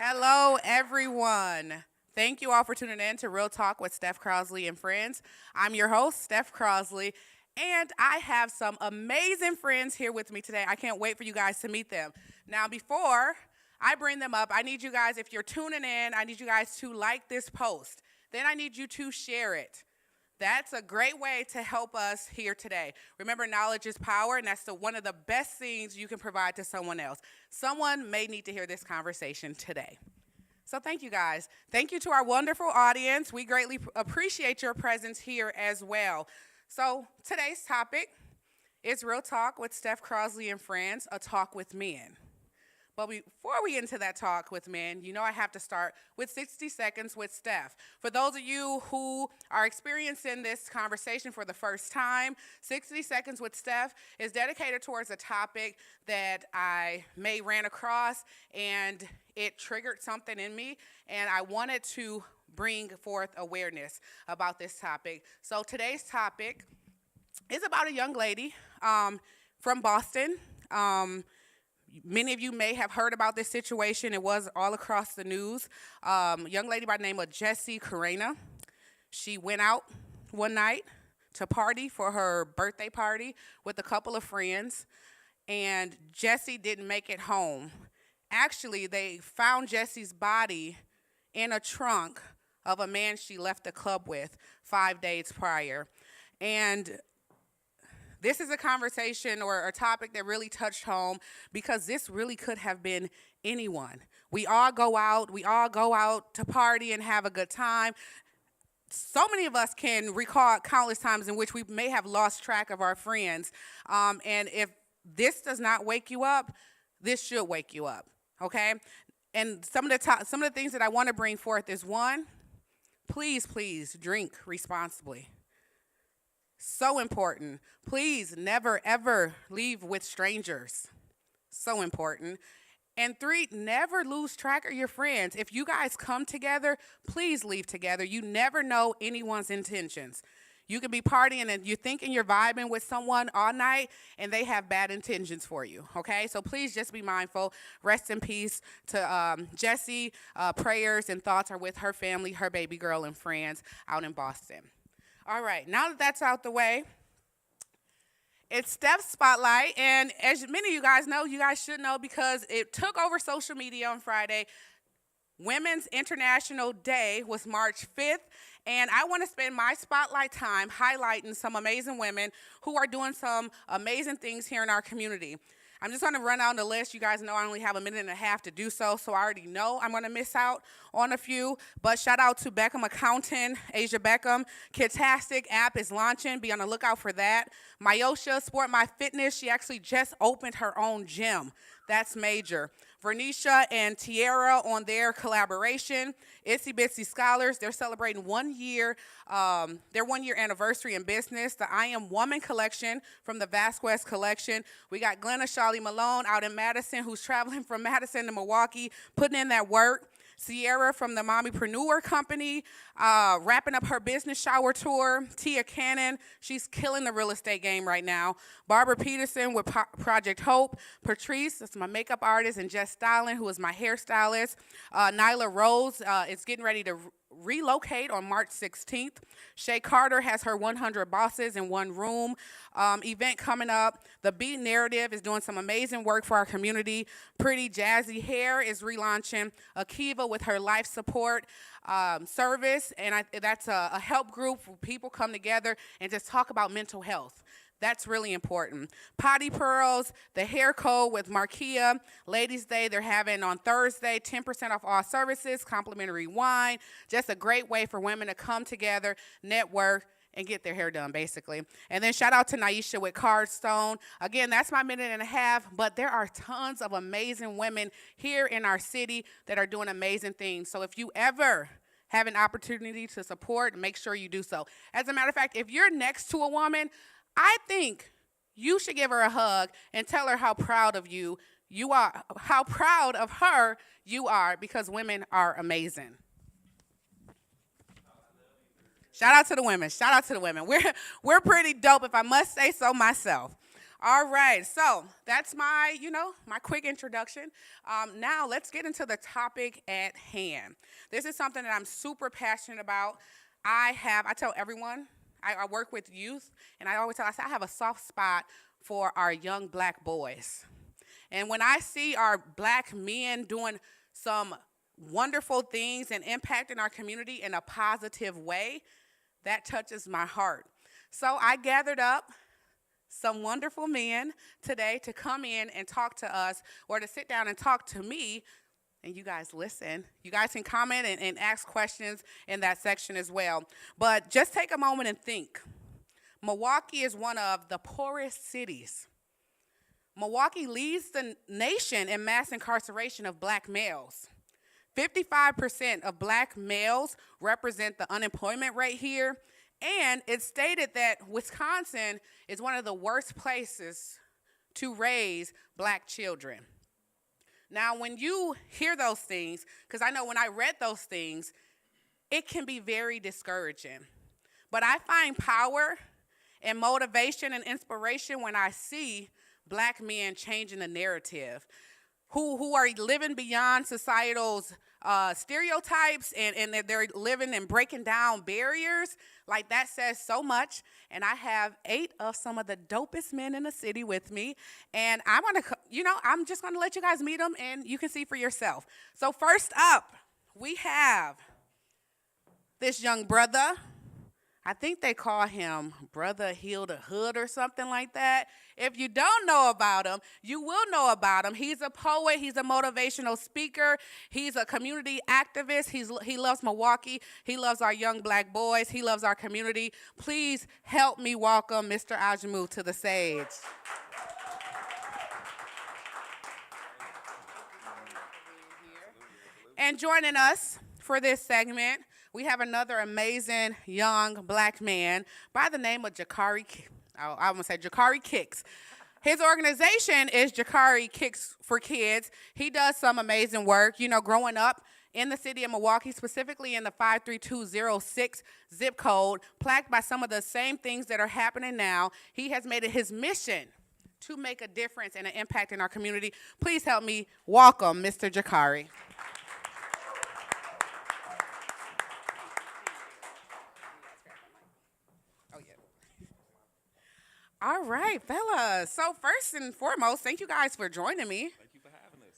Hello, everyone. Thank you all for tuning in to Real Talk with Steph Crosley and Friends. I'm your host, Steph Crosley, and I have some amazing friends here with me today. I can't wait for you guys to meet them. Now, before I bring them up, I need you guys, if you're tuning in, I need you guys to like this post. Then I need you to share it. That's a great way to help us here today. Remember, knowledge is power, and that's one of the best things you can provide to someone else. Someone may need to hear this conversation today. So thank you, guys. Thank you to our wonderful audience. We greatly appreciate your presence here as well. So today's topic is Real Talk with Steph Crosley and Friends, a talk with men. But before we get into that talk with men, you know I have to start with 60 seconds with Steph. For those of you who are experiencing this conversation for the first time, 60 seconds with Steph is dedicated towards a topic that I may ran across, and it triggered something in me, and I wanted to bring forth awareness about this topic. So today's topic is about a young lady from Boston. Many of you may have heard about this situation. It was all across the news. Young lady by the name of Jessie Carena. She went out one night to party for her birthday party with a couple of friends, and Jessie didn't make it home. Actually, they found Jessie's body in a trunk of a man she left the club with 5 days prior. And this is a conversation or a topic that really touched home because this really could have been anyone. We all go out to party and have a good time. So many of us can recall countless times in which we may have lost track of our friends. And if this does not wake you up, this should wake you up, okay? And some of the things that I want to bring forth is, one, please drink responsibly. So important. Please never, ever leave with strangers. So important. And 3, never lose track of your friends. If you guys come together, please leave together. You never know anyone's intentions. You could be partying and you're thinking you're vibing with someone all night and they have bad intentions for you, okay? So please just be mindful. Rest in peace to Jessie. Prayers and thoughts are with her family, her baby girl, and friends out in Boston. All right, now that that's out the way, it's Steph's Spotlight, and as many of you guys know, you guys should know because it took over social media on Friday. Women's International Day was March 5th, and I want to spend my spotlight time highlighting some amazing women who are doing some amazing things here in our community. I'm just going to run down the list. You guys know I only have a minute and a half to do so I already know I'm going to miss out on a few. But shout out to Beckham Accountant, Asia Beckham. Kidstastic app is launching. Be on the lookout for that. Myosha, Sport My Fitness. She actually just opened her own gym. That's major. Vernisha and Tiara on their collaboration. Itsy Bitsy Scholars, they're celebrating 1 year, their 1 year anniversary in business. The I Am Woman collection from the Vasquez collection. We got Glenna Shawley Malone out in Madison, who's traveling from Madison to Milwaukee, putting in that work. Sierra from the Mommypreneur Company, wrapping up her business shower tour. Tia Cannon, she's killing the real estate game right now. Barbara Peterson with Project Hope. Patrice, that's my makeup artist, and Jess Styling, who is my hairstylist. Nyla Rose is getting ready to relocate on March 16th. Shay Carter has her 100 Bosses in One Room event coming up. The Beat Narrative is doing some amazing work for our community. Pretty Jazzy Hair is relaunching. Akiva with her life support service, and that's a help group where people come together and just talk about mental health. That's really important. Potty Pearls, the hair code with Markia. Ladies' Day, they're having on Thursday, 10% off all services, complimentary wine. Just a great way for women to come together, network, and get their hair done, basically. And then shout out to Naisha with Cardstone. Again, that's my minute and a half, but there are tons of amazing women here in our city that are doing amazing things. So if you ever have an opportunity to support, make sure you do so. As a matter of fact, if you're next to a woman, I think you should give her a hug and tell her how proud of you are, how proud of her you are, because women are amazing. Shout out to the women. Shout out to the women. We're pretty dope, if I must say so myself. All right, so that's my quick introduction. Now let's get into the topic at hand. This is something that I'm super passionate about. I tell everyone, I work with youth, and I say I have a soft spot for our young black boys. And when I see our black men doing some wonderful things and impacting our community in a positive way, that touches my heart. So I gathered up some wonderful men today to come in and talk to us, or to sit down and talk to me, and you guys listen. You guys can comment and ask questions in that section as well. But just take a moment and think. Milwaukee is one of the poorest cities. Milwaukee leads the nation in mass incarceration of black males. 55% of black males represent the unemployment rate here, and it's stated that Wisconsin is one of the worst places to raise black children. Now, when you hear those things, because I know when I read those things, it can be very discouraging. But I find power and motivation and inspiration when I see black men changing the narrative, who are living beyond societal's stereotypes, and they're living and breaking down barriers. Like, that says so much. And I have 8 of some of the dopest men in the city with me. And I'm just going to let you guys meet them, and you can see for yourself. So first up, we have this young brother. I think they call him Brother Heal the Hood or something like that. If you don't know about him, you will know about him. He's a poet. He's a motivational speaker. He's a community activist. He loves Milwaukee. He loves our young black boys. He loves our community. Please help me welcome Mr. Ajamu to the stage. And joining us for this segment, we have another amazing young black man by the name of Jakari Kicks. His organization is Jakari Kicks for Kids. He does some amazing work, growing up in the city of Milwaukee, specifically in the 53206 zip code, plagued by some of the same things that are happening now. He has made it his mission to make a difference and an impact in our community. Please help me welcome Mr. Jakari. All right, fellas. So first and foremost, thank you guys for joining me. Thank you for having us.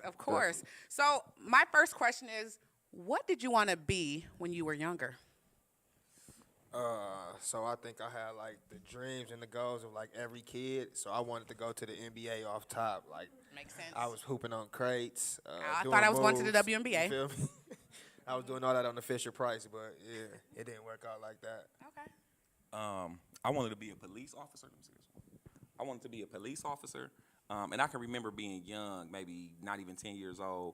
Of course. So my first question is, what did you want to be when you were younger? So I think I had like the dreams and the goals of like every kid. So I wanted to go to the NBA off top. Like, Makes sense. I was hooping on crates. I doing thought I was going to moves, the WNBA. You feel me? I was doing all that on the Fisher Price, but yeah, it didn't work out like that. Okay. I wanted to be a police officer. I wanted to be a police officer. And I can remember being young, maybe not even 10 years old,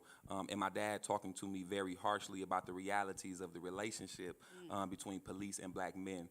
and my dad talking to me very harshly about the realities of the relationship between police and black men.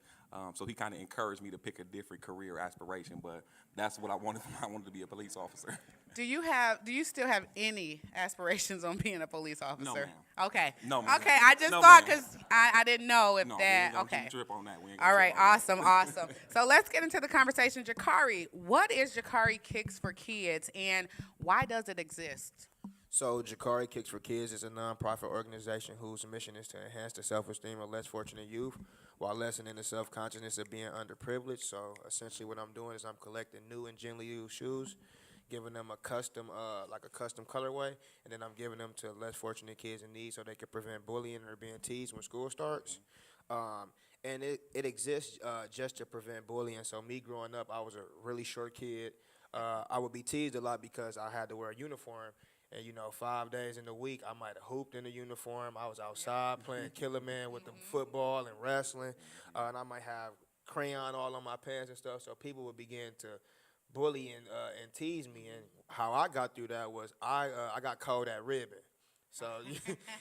So he kind of encouraged me to pick a different career aspiration, but that's what I wanted. I wanted to be a police officer. Do you still have any aspirations on being a police officer? No, ma'am. Okay. No, ma'am. Okay, I just No, thought ma'am. because I didn't know if No, that. we ain't Okay. gonna trip on that. We ain't All gonna right, trip on that. awesome. So let's get into the conversation. Jakari, what is Jakari Kicks for Kids, and why does it exist? So Jakari Kicks for Kids is a nonprofit organization whose mission is to enhance the self-esteem of less fortunate youth while lessening the self-consciousness of being underprivileged. So essentially what I'm doing is I'm collecting new and gently used shoes, giving them a custom colorway, and then I'm giving them to less fortunate kids in need so they can prevent bullying or being teased when school starts. And it exists just to prevent bullying. So me growing up, I was a really short kid. I would be teased a lot because I had to wear a uniform. And, 5 days in the week, I might have hooped in a uniform. I was outside playing Killer Man with the football and wrestling. And I might have crayon all on my pants and stuff. So people would begin to bully and tease me. And how I got through that was I got cold at ribbing. So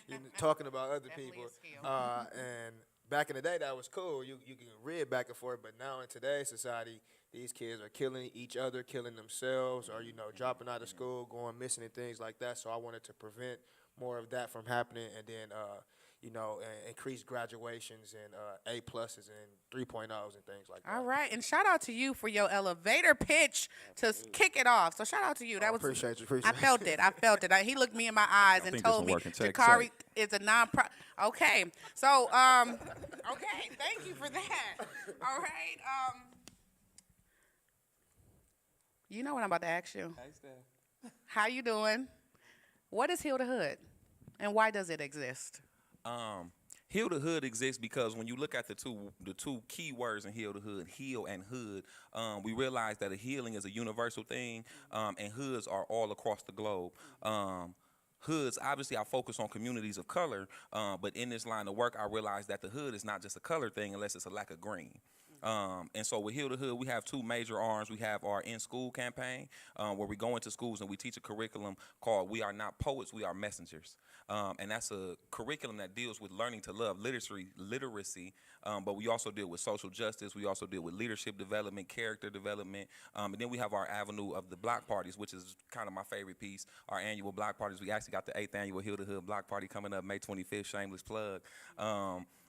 you're talking about other people. And back in the day, that was cool. You can rib back and forth. But now in today's society, these kids are killing each other, killing themselves, or, dropping out of school, going missing and things like that. So I wanted to prevent more of that from happening and then increase graduations and A pluses and 3.0s and things like that. All right, and shout out to you for your elevator pitch to kick it off. So shout out to you. That was Appreciate you. I felt it. I felt it. He looked me in my eyes and think this told one me working. Check, Jakari check. is a non-profit. Okay, so okay, thank you for that. All right, you know what I'm about to ask you. Hey, Steph. How you doing? What is Heal the Hood, and why does it exist? Heal the Hood exists because when you look at the two key words in Heal the Hood, heal and hood, we realize that a healing is a universal thing, and hoods are all across the globe. Hoods, obviously, I focus on communities of color, but in this line of work, I realize that the hood is not just a color thing unless it's a lack of green. And so with Heal the Hood, we have two major arms. We have our In-School campaign, where we go into schools and we teach a curriculum called We Are Not Poets, We Are Messengers. And that's a curriculum that deals with learning to love literacy, but we also deal with social justice. We also deal with leadership development, character development. And then we have our avenue of the block parties, which is kind of my favorite piece, our annual block parties. We actually got the 8th annual Heal the Hood block party coming up May 25th, shameless plug.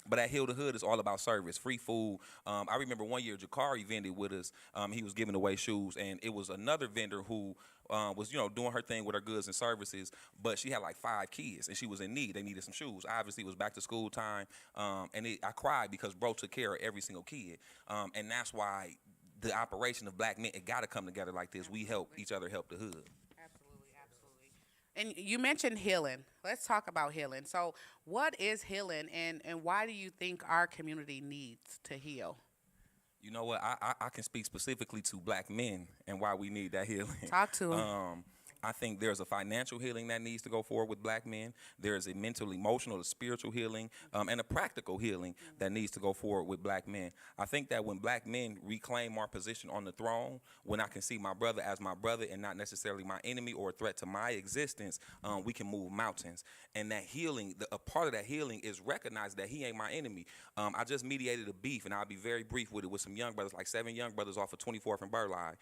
But at Heal the Hood, it's all about service, free food. I remember one year Jakari vended with us. He was giving away shoes, and it was another vendor who was, doing her thing with her goods and services, but she had like 5 kids, and she was in need. They needed some shoes. Obviously, it was back to school time, and I cried because bro took care of every single kid, and that's why the operation of Black Men, it got to come together like this. We help each other help the hood. And you mentioned healing. Let's talk about healing. So what is healing, and why do you think our community needs to heal? You know what? I can speak specifically to Black men and why we need that healing. Talk to them. I think there's a financial healing that needs to go forward with Black men. There's a mental, emotional, a spiritual healing, and a practical healing that needs to go forward with Black men. I think that when Black men reclaim our position on the throne, when I can see my brother as my brother and not necessarily my enemy or a threat to my existence, we can move mountains. And that healing, a part of that healing is recognize that he ain't my enemy. I just mediated a beef, and I'll be very brief with it, with some young brothers, like 7 young brothers off of 24th and Burleigh.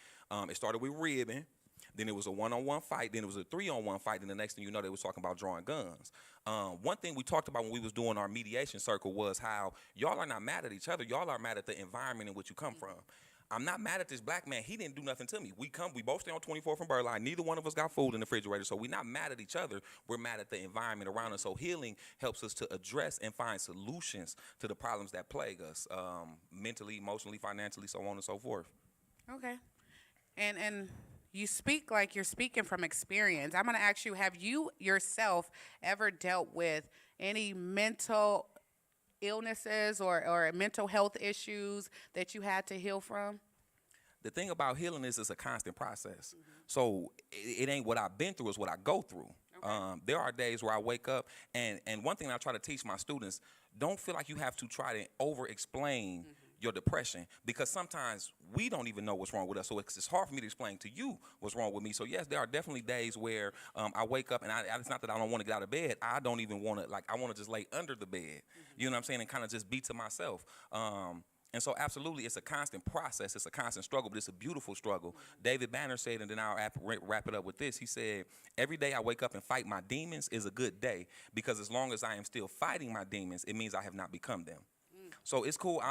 It started with ribbing. Then it was a 1-on-1 fight. Then it was a 3-on-1 fight. Then the next thing you know, they was talking about drawing guns. One thing we talked about when we was doing our mediation circle was how y'all are not mad at each other. Y'all are mad at the environment in which you come from. I'm not mad at this Black man. He didn't do nothing to me. We both stay on 24th and Burleigh. Neither one of us got food in the refrigerator, so we're not mad at each other. We're mad at the environment around us. So healing helps us to address and find solutions to the problems that plague us, mentally, emotionally, financially, so on and so forth. Okay. And you speak like you're speaking from experience. I'm going to ask you, have you yourself ever dealt with any mental illnesses or mental health issues that you had to heal from? The thing about healing is it's a constant process. So it ain't what I've been through, it's what I go through. Okay. There are days where I wake up, and one thing I try to teach my students, don't feel like you have to try to over-explain your depression, because sometimes we don't even know what's wrong with us. So it's hard for me to explain to you what's wrong with me. So yes, there are definitely days where I wake up and it's not that I don't want to get out of bed. I don't even want to, I want to just lay under the bed. You know what I'm saying? And kind of just be to myself. And so absolutely, it's a constant process. It's a constant struggle, but it's a beautiful struggle. David Banner said, and then I'll wrap it up with this. He said, every day I wake up and fight my demons is a good day, because as long as I am still fighting my demons, it means I have not become them. So it's cool.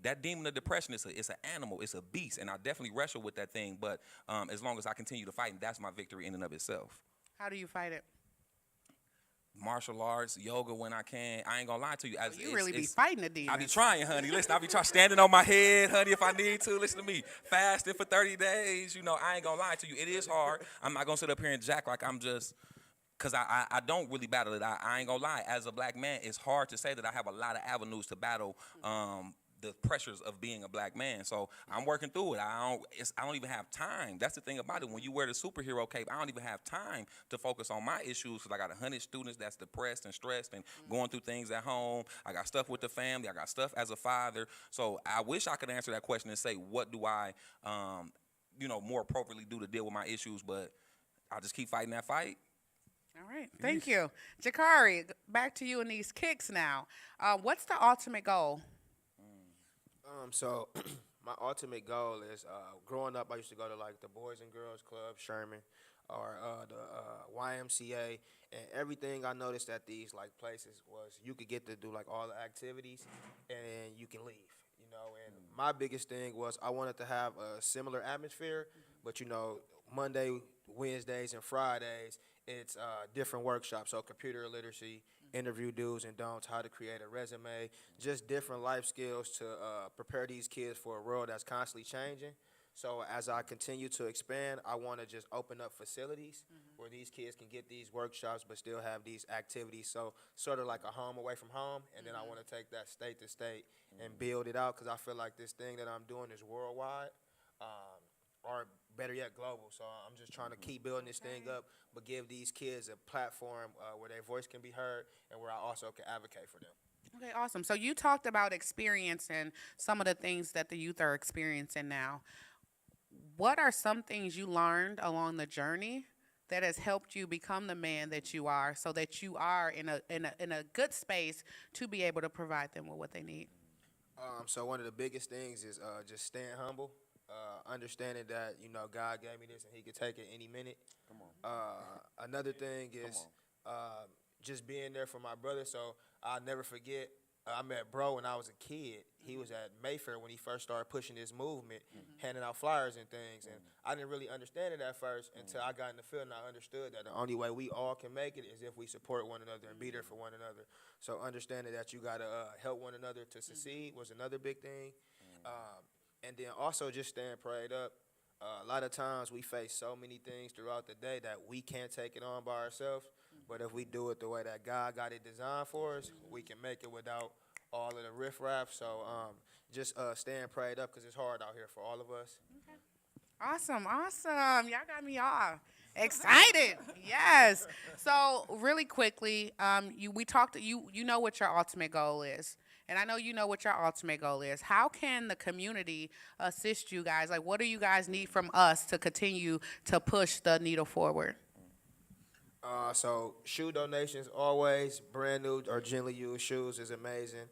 That demon of depression it's an animal, it's a beast, and I definitely wrestle with that thing. But as long as I continue to fight, that's my victory in and of itself. How do you fight it? Martial arts, yoga when I can. I ain't gonna lie to you. You really be fighting the demon. I be trying, honey. Listen, I be standing on my head, honey, if I need to. Listen to me. Fasting for 30 days. I ain't gonna lie to you. It is hard. I'm not gonna sit up here and jack like I'm just. Because I don't really battle it. I ain't gonna lie. As a Black man, it's hard to say that I have a lot of avenues to battle the pressures of being a Black man. So I'm working through it. I don't even have time. That's the thing about it. When you wear the superhero cape, I don't even have time to focus on my issues, because I got 100 students that's depressed and stressed and going through things at home. I got stuff with the family. I got stuff as a father. So I wish I could answer that question and say, what do I, more appropriately do to deal with my issues? But I just keep fighting that fight. All right. Thank you. Jakari, back to you and these kicks now. What's the ultimate goal? So my ultimate goal is, growing up, I used to go to the Boys and Girls Club, Sherman, or the YMCA, and everything I noticed at these like places was you could get to do like all the activities, and you can leave. You know, and my biggest thing was I wanted to have a similar atmosphere, but you know, Monday, Wednesdays, and Fridays, it's different workshops. So computer literacy, interview do's and don'ts, how to create a resume, just different life skills to prepare these kids for a world that's constantly changing. So as I continue to expand, I want to just open up facilities where these kids can get these workshops but still have these activities. So sort of like a home away from home, and then I want to take that state to state and build it out, because I feel like this thing that I'm doing is worldwide, or better yet, global. So I'm just trying to keep building this thing up, but give these kids a platform where their voice can be heard and where I also can advocate for them. Okay, awesome. So you talked about experience and some of the things that the youth are experiencing now. What are some things you learned along the journey that has helped you become the man that you are, so that you are in a good space to be able to provide them with what they need? So one of the biggest things is just staying humble, understanding that, you know, God gave me this and he could take it any minute. Come on. Another thing is just being there for my brother. So I'll never forget, I met bro when I was a kid. He was at Mayfair when he first started pushing this movement, handing out flyers and things. And I didn't really understand it at first until I got in the field and I understood that the only way we all can make it is if we support one another and be there for one another. So understanding that you got to help one another to succeed was another big thing. And then also just staying prayed up. A lot of times we face so many things throughout the day that we can't take it on by ourselves. But if we do it the way that God got it designed for us, we can make it without all of the riffraff. So just staying prayed up, because it's hard out here for all of us. Okay. Awesome. Y'all got me all excited. Yes. So really quickly, we talked. You know what your ultimate goal is, and I know you know what your ultimate goal is. How can the community assist you guys? Like, what do you guys need from us to continue to push the needle forward? So shoe donations, always brand new or gently used shoes is amazing.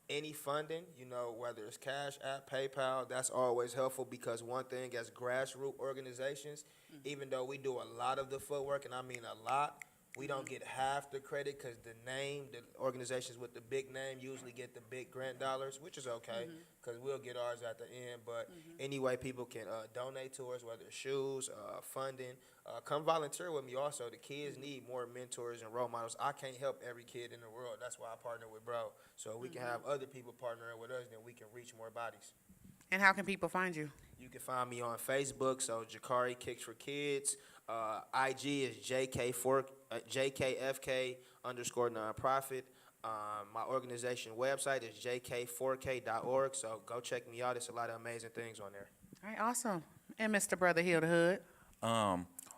Any funding, you know, whether it's Cash App, PayPal, that's always helpful, because one thing as grassroots organizations, even though we do a lot of the footwork, and I mean a lot, we don't get half the credit, because the organizations with the big name usually get the big grant dollars, which is okay, because we'll get ours at the end. But anyway, people can donate to us, whether it's shoes, funding. Come volunteer with me also. The kids need more mentors and role models. I can't help every kid in the world. That's why I partner with Bro. So we can have other people partnering with us, then we can reach more bodies. And how can people find you? You can find me on Facebook, so Jakari Kicks for Kids. IG is JKFK_nonprofit. My organization website is jk4k.org, so go check me out. There's a lot of amazing things on there. All right, awesome. And Mr. Brother Hill the Hood.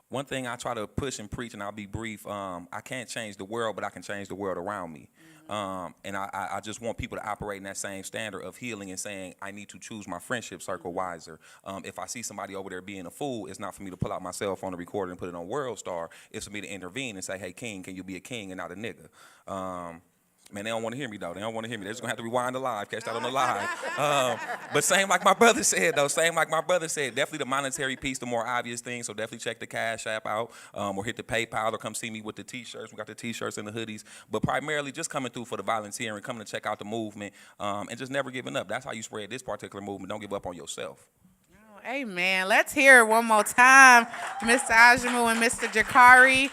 One thing I try to push and preach, and I'll be brief, I can't change the world, but I can change the world around me. And I just want people to operate in that same standard of healing and saying, I need to choose my friendship circle wiser. If I see somebody over there being a fool, it's not for me to pull out my cell phone to record and put it on World Star. It's for me to intervene and say, hey, king, can you be a king and not a nigga? Man, they don't want to hear me, though. They don't want to hear me. They're just going to have to rewind the live, catch that on the live. But same like my brother said, definitely the monetary piece, the more obvious thing. So definitely check the Cash App out, or hit the PayPal, or come see me with the T-shirts. We got the T-shirts and the hoodies. But primarily just coming through for the volunteering, coming to check out the movement, and just never giving up. That's how you spread this particular movement. Don't give up on yourself. Oh, amen. Let's hear it one more time, Mr. Ajamu and Mr. Jakari.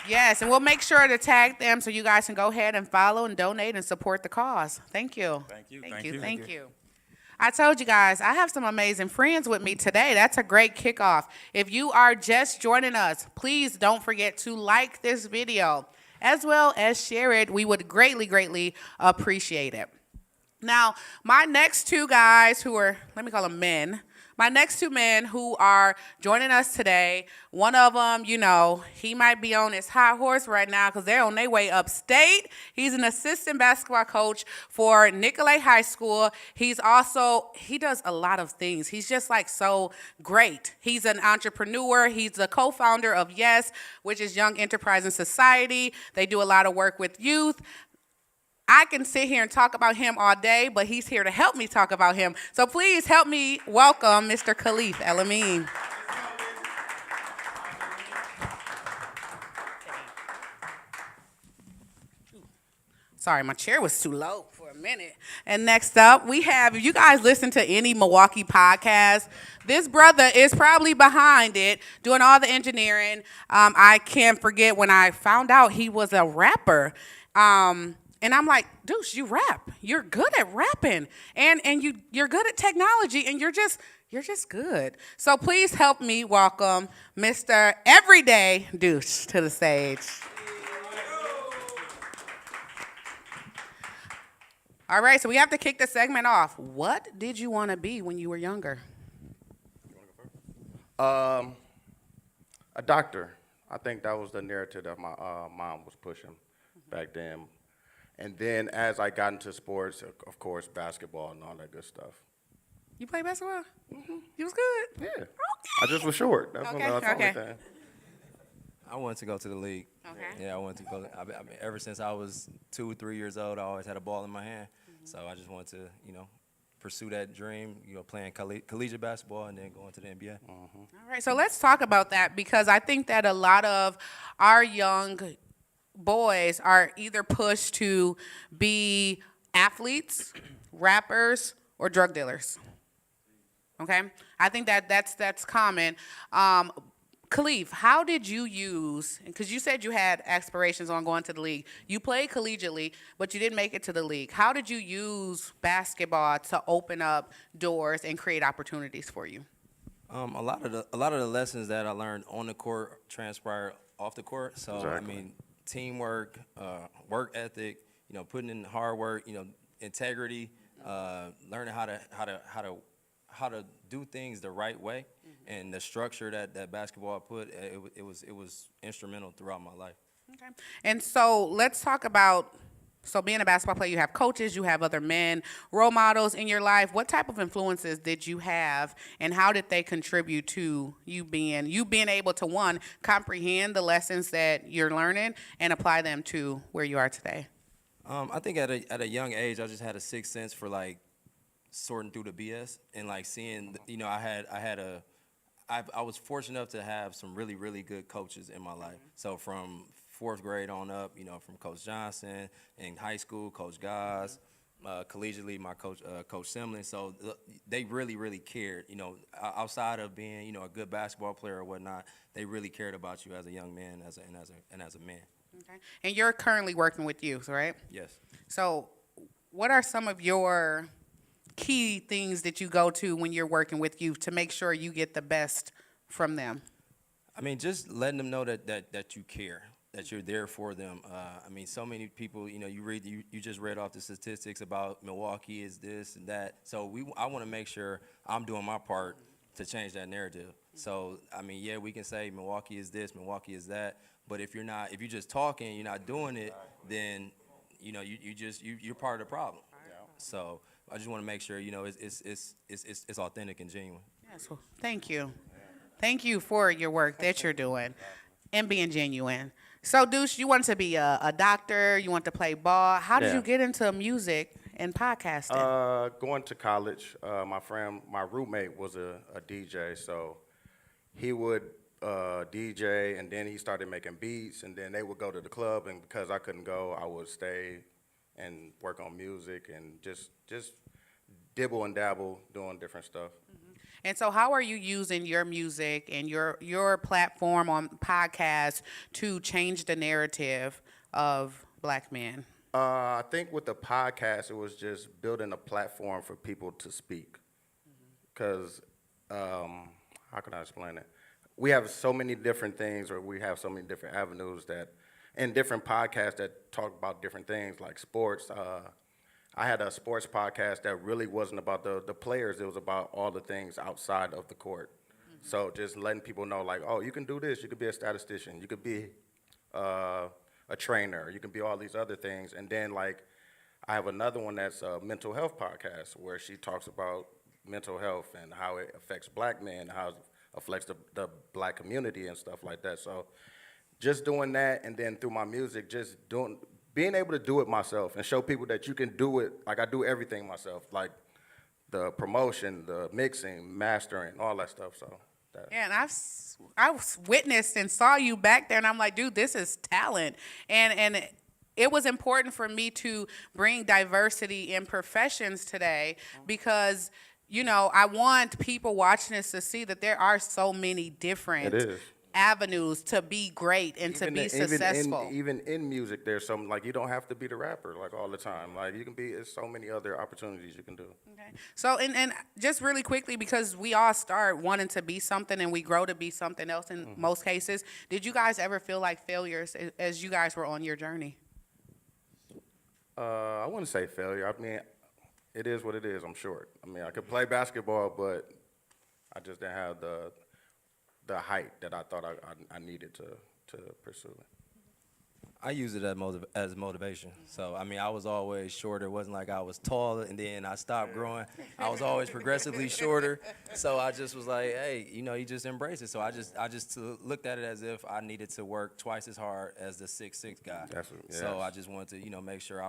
Yes, and we'll make sure to tag them so you guys can go ahead and follow and donate and support the cause. Thank you. Thank you. I told you guys, I have some amazing friends with me today. That's a great kickoff. If you are just joining us, please don't forget to like this video as well as share it. We would greatly, greatly appreciate it. Now, my next two guys who are, let me call them men, my next two men who are joining us today, one of them, you know, he might be on his high horse right now because they're on their way upstate. He's an assistant basketball coach for Nicolay High School. He does a lot of things. He's just like so great. He's an entrepreneur. He's the co-founder of YES, which is Young Enterprising Society. They do a lot of work with youth. I can sit here and talk about him all day, but he's here to help me talk about him. So please help me welcome Mr. Khalif El-Amin. Sorry, my chair was too low for a minute. And next up, we have, if you guys listen to any Milwaukee podcast, this brother is probably behind it, doing all the engineering. I can't forget when I found out he was a rapper. And I'm like, Deuce, you rap. You're good at rapping. And you're good at technology, and you're just good. So please help me welcome Mr. Everyday Deuce to the stage. All right, so we have to kick the segment off. What did you want to be when you were younger? A doctor. I think that was the narrative that my mom was pushing back then. And then as I got into sports, of course, basketball and all that good stuff. You play basketball? Mm-hmm. You was good? Yeah. Okay. I just was short. That's Okay, what the only okay. thing. I wanted to go to the league. Okay. Yeah, I wanted to go. I mean, ever since I was 2 or 3 years old, I always had a ball in my hand. So I just wanted to, pursue that dream, playing collegiate basketball and then going to the NBA. All right, so let's talk about that, because I think that a lot of our young boys are either pushed to be athletes, rappers, or drug dealers. Okay? I think that's common. Khalif, how did you use, because you said you had aspirations on going to the league. You played collegiately, but you didn't make it to the league. How did you use basketball to open up doors and create opportunities for you? A lot of the lessons that I learned on the court transpired off the court. So Exactly. I mean, teamwork, work ethic, putting in hard work, integrity, learning how to do things the right way, and the structure that basketball put, it was instrumental throughout my life. Okay. And so let's talk about, so being a basketball player, you have coaches, you have other men, role models in your life. What type of influences did you have, and how did they contribute to you being able to, one, comprehend the lessons that you're learning and apply them to where you are today? I think at a young age, I just had a sixth sense for sorting through the BS and seeing, I was fortunate enough to have some really, really good coaches in my life. So from fourth grade on up, from Coach Johnson, in high school, Coach Goss, collegiately, my coach, Coach Simlin. So they really, really cared, outside of being, a good basketball player or whatnot, they really cared about you as a young man and as a man. Okay. And you're currently working with youth, right? Yes. So what are some of your key things that you go to when you're working with youth to make sure you get the best from them? I mean, just letting them know that you care, that you're there for them. I mean, so many people, you just read off the statistics about Milwaukee is this and that. So I want to make sure I'm doing my part to change that narrative. So, I mean, yeah, we can say Milwaukee is this, Milwaukee is that, but if you're just talking, you're not doing it, then, you're part of the problem. So I just want to make sure, it's authentic and genuine. Yes, well, thank you. Thank you for your work that you're doing and being genuine. So, Deuce, you want to be a doctor, you want to play ball. How did Yeah. you get into music and podcasting? Going to college, my roommate was a DJ, so he would DJ, and then he started making beats, and then they would go to the club, and because I couldn't go, I would stay and work on music and just dibble and dabble doing different stuff. And so how are you using your music and your platform on podcasts to change the narrative of black men? I think with the podcast, it was just building a platform for people to speak. Because, how can I explain it? We have so many different things, or we have so many different avenues and different podcasts that talk about different things, like sports. I had a sports podcast that really wasn't about the players. It was about all the things outside of the court. So just letting people know, oh, you can do this. You could be a statistician. You could be a trainer. You can be all these other things. And then, I have another one that's a mental health podcast where she talks about mental health and how it affects black men, how it affects the black community and stuff like that. So just doing that, and then through my music, being able to do it myself and show people that you can do it. I do everything myself, like the promotion, the mixing, mastering, all that stuff. So Yeah, and I've witnessed and saw you back there, and I'm like, dude, this is talent. And it was important for me to bring diversity in professions today because, you know, I want people watching this to see that there are so many different It is. avenues to be great and to be successful. Even in music, there's some, like, you don't have to be the rapper, like, all the time. Like, you can be, there's so many other opportunities you can do. Okay. So, and just really quickly, because we all start wanting to be something and we grow to be something else in most cases, did you guys ever feel like failures as you guys were on your journey? I wouldn't say failure. I mean, it is what it is, I'm short. I mean, I could play basketball, but I just didn't have the height that I thought I needed to pursue it. I use it as motivation. So, I mean, I was always shorter. It wasn't like I was taller and then I stopped growing. I was always progressively shorter. So I just was like, hey, you know, you just embrace it. So I just looked at it as if I needed to work twice as hard as the 6'6" guy. So yes. I just wanted to, you know, make sure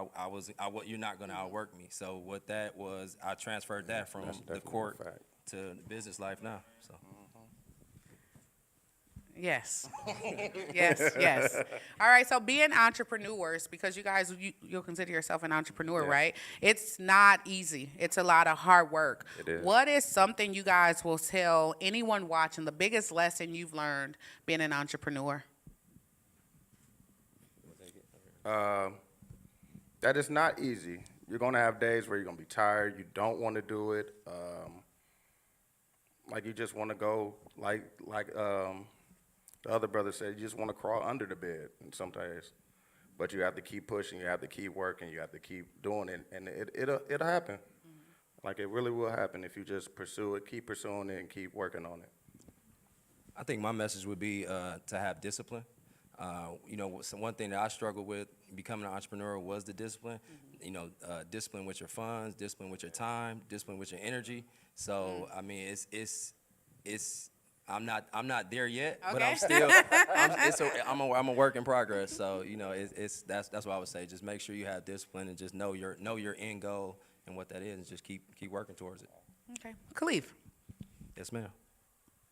you're not going to outwork me. So what that was, I transferred that from That's the definitely a court fact. to the business life now. So. Yes. yes. All right, so being entrepreneurs, because you guys, you'll consider yourself an entrepreneur, Yeah. right? It's not easy. It's a lot of hard work. It is. What is something you guys will tell anyone watching, the biggest lesson you've learned being an entrepreneur? That is not easy. You're gonna have days where you're gonna be tired. You don't want to do it. Like you just want to go, like the other brother said, you just want to crawl under the bed in some days. But you have to keep pushing. You have to keep working. You have to keep doing it, and it'll happen. Like it really will happen if you just pursue it, keep pursuing it, and keep working on it. I think my message would be to have discipline. You know, one thing that I struggled with becoming an entrepreneur was the discipline. You know, discipline with your funds, discipline with your time, discipline with your energy. So I mean, it's I'm not there yet, but I'm still I'm a work in progress. So you know, that's what I would say. Just make sure you have discipline and just know your end goal and what that is, and just keep working towards it. Okay. Khalif, Yes, ma'am.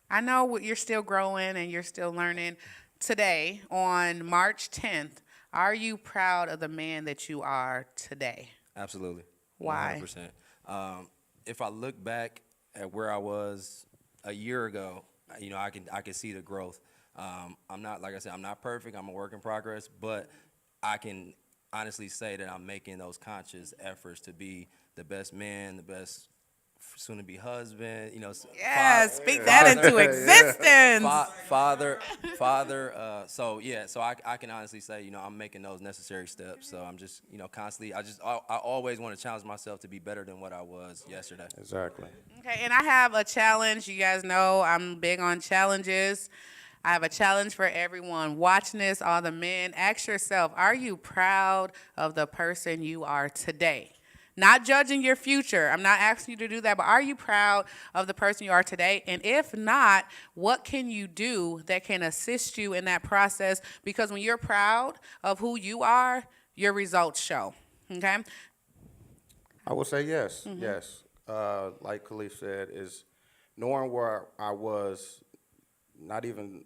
I know you're still growing and you're still learning. Today, on March 10th, are you proud of the man that you are today? Absolutely. Why? 100%. If I look back at where I was a year ago, you know, I can see the growth. I'm not, like I said, I'm not perfect. I'm a work in progress, but I can honestly say that I'm making those conscious efforts to be the best man, the best soon-to-be husband, you know. Yes, speak that into existence. Father. So yeah, so I can honestly say, you know, I'm making those necessary steps. So I'm just, you know, constantly, I always want to challenge myself to be better than what I was yesterday. Exactly. Okay, and I have a challenge. You guys know I'm big on challenges. I have a challenge for everyone watching this, all the men. Ask yourself, are you proud of the person you are today? Not judging your future. I'm not asking you to do that, but are you proud of the person you are today? And if not, what can you do that can assist you in that process? Because when you're proud of who you are, your results show. Okay? I would say yes, yes. Like Khalif said, is knowing where I was not even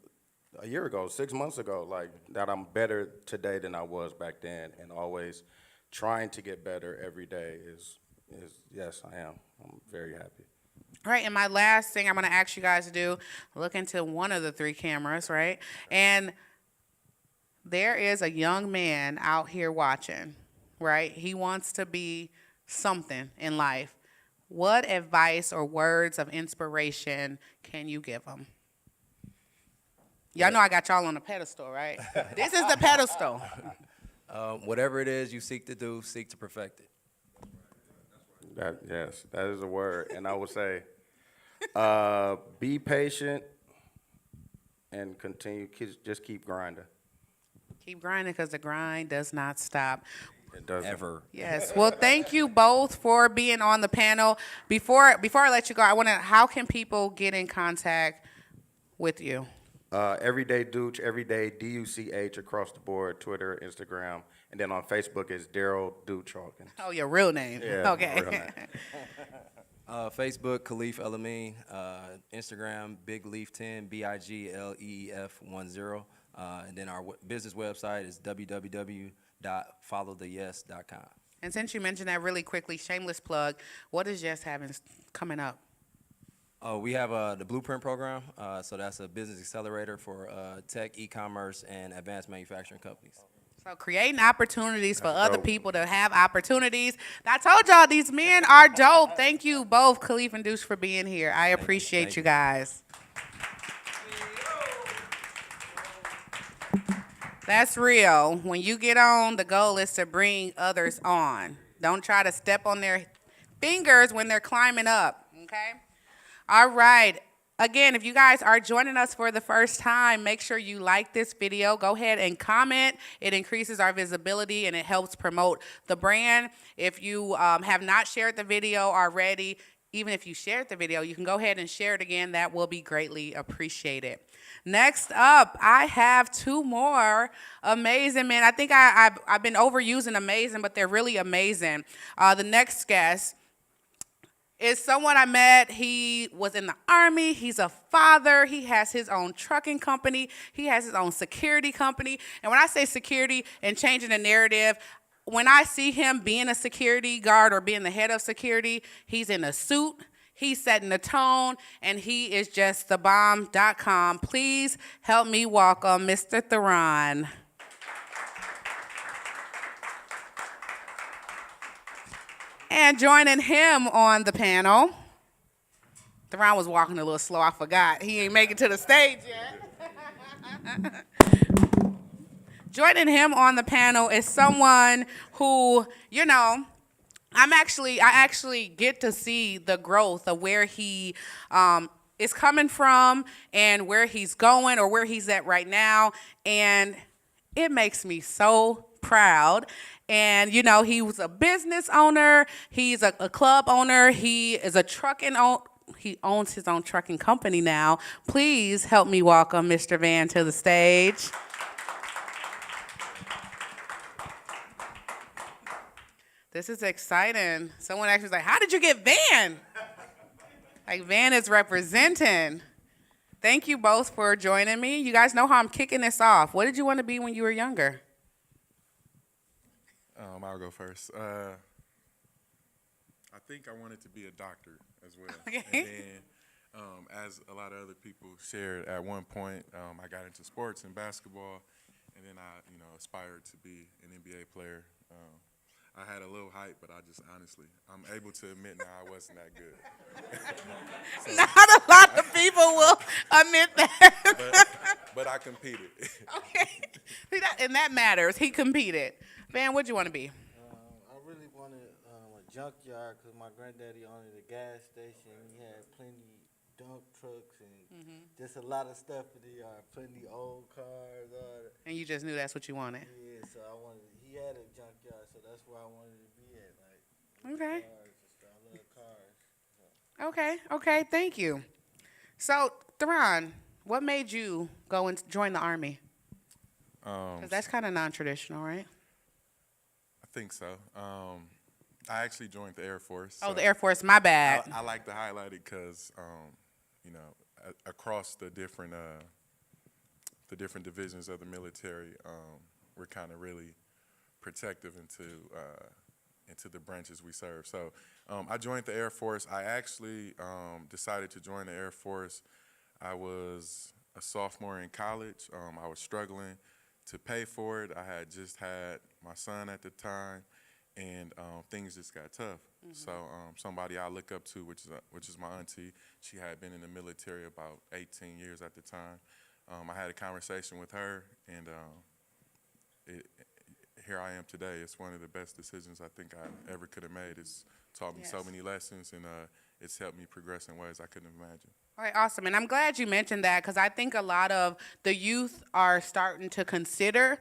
a year ago, 6 months ago, like that I'm better today than I was back then, and always trying to get better every day is yes, I am. I'm very happy. All right, and my last thing I'm going to ask you guys to do, look into one of the three cameras, right? And there is a young man out here watching, right? He wants to be something in life. What advice or words of inspiration can you give him? Y'all know I got y'all on a pedestal, right? This is the pedestal. Whatever it is you seek to do, seek to perfect it. Yes, that is a word, and I would say, be patient and continue. Just keep grinding. Keep grinding because the grind does not stop. It doesn't Ever. Yes. Well, thank you both for being on the panel. Before I let you go, I want to. How can people get in contact with you? Everyday Dooch, everyday DUCH across the board, Twitter, Instagram, and then on Facebook is Daryl Dooch Hawkins. Oh, your real name. Yeah, Okay. real name. Facebook, Khalif El Amin. Instagram, Big Leaf 10, BIGLEEF 10. And then our business website is www.followtheyes.com. And since you mentioned that really quickly, shameless plug, what is Yes having coming up? We have the Blueprint program. So that's a business accelerator for tech, e-commerce, and advanced manufacturing companies. So creating opportunities for That's other dope. people to have opportunities. I told y'all these men are dope. Thank you both, Khalif and Deuce, for being here. I appreciate Thank you you. guys. That's real. When you get on, the goal is to bring others on. Don't try to step on their fingers when they're climbing up, okay? All right. Again, if you guys are joining us for the first time, make sure you like this video. Go ahead and comment. It increases our visibility and it helps promote the brand. If you have not shared the video already, even if you shared the video, you can go ahead and share it again. That will be greatly appreciated. Next up, I have two more amazing men. I think I've been overusing amazing, but they're really amazing. The next guest is someone I met. He was in the Army. He's a father. He has his own trucking company. He has his own security company. And when I say security and changing the narrative, when I see him being a security guard or being the head of security, he's in a suit. He's setting the tone, and he is just the bomb.com. Please help me welcome Mr. Theron. And joining him on the panel, Theron was walking a little slow. I forgot. He ain't make it to the stage yet. Joining him on the panel is someone who, you know, I actually get to see the growth of where he is coming from and where he's going or where he's at right now. And it makes me so proud. And, you know, he was a business owner. He's a club owner. He is a trucking owner. He owns his own trucking company now. Please help me welcome Mr. Van to the stage. This is exciting. Someone actually was like, how did you get Van? Like, Van is representing. Thank you both for joining me. You guys know how I'm kicking this off. What did you want to be when you were younger? I'll go first. I think I wanted to be a doctor as well. Okay. And then, as a lot of other people shared, at one point, I got into sports and basketball, and then I, aspired to be an NBA player. I had a little height, but I'm able to admit now I wasn't that good. Not a lot of people will admit that. But I competed. Okay. And that matters. He competed. Van, what'd you want to be? I really wanted a junkyard because my granddaddy owned a gas station. He had plenty dump trucks and just a lot of stuff in the yard, plenty old cars, all that. And you just knew that's what you wanted. Yeah, so he had a junkyard, so that's where I wanted to be at. Okay. Cars and stuff. I love cars. So. Okay, thank you. So, Theron, what made you go and join the Army? Because that's kind of non-traditional, right? I think so. I actually joined the Air Force. Oh, so the Air Force, my bad. I like to highlight it because, across the different divisions of the military, we're kind of really protective into the branches we serve. So I joined the Air Force. I actually decided to join the Air Force. I was a sophomore in college. I was struggling to pay for it. I had just had my son at the time, and things just got tough. So somebody I look up to, which is my auntie, she had been in the military about 18 years at the time. I had a conversation with her, and here I am today. It's one of the best decisions I think I ever could have made. It's taught me so many lessons, and it's helped me progress in ways I couldn't imagine. All right, awesome. And I'm glad you mentioned that because I think a lot of the youth are starting to consider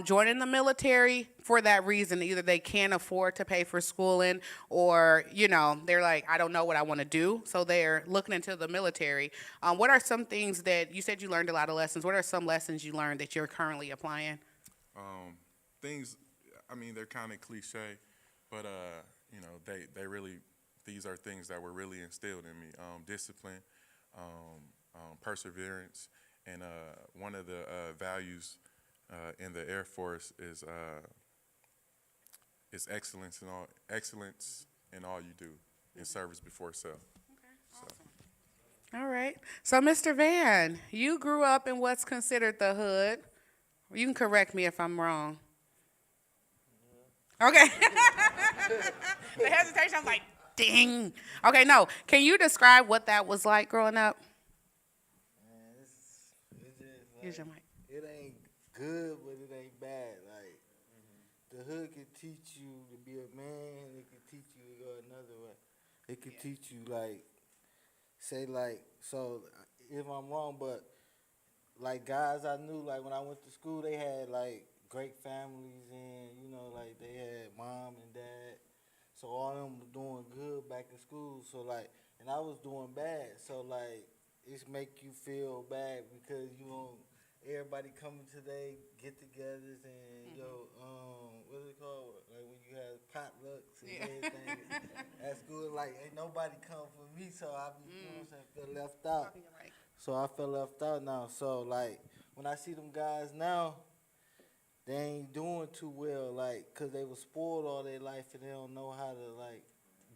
joining the military for that reason. Either they can't afford to pay for schooling or, they're like, I don't know what I want to do. So they're looking into the military. What are some things that you said you learned a lot of lessons? What are some lessons you learned that you're currently applying? Things, they're kind of cliche, but, they really, these are things that were really instilled in me. Discipline, perseverance, And one of the values in the Air Force is excellence in all you do, in service before self. All right. So, Mr. Van, you grew up in what's considered the hood. You can correct me if I'm wrong. Okay. The hesitation, I'm like, ding. Okay, no. Can you describe what that was like growing up? Man, it's just Use like, your mic. it ain't good, but it ain't bad. Like, the hood can teach you to be a man. It can teach you to go another way. It can teach you, like, say, like, so if I'm wrong, but like guys I knew, like when I went to school, they had like great families and like they had mom and dad. So all of them was doing good back in school. So like, and I was doing bad. So like, it's make you feel bad because everybody coming to their get-togethers and what's it called? Like when you have potlucks and everything at school. Like ain't nobody come for me, so I be feel left out. So I feel left out now. So like when I see them guys now, they ain't doing too well, like, cause they was spoiled all their life and they don't know how to like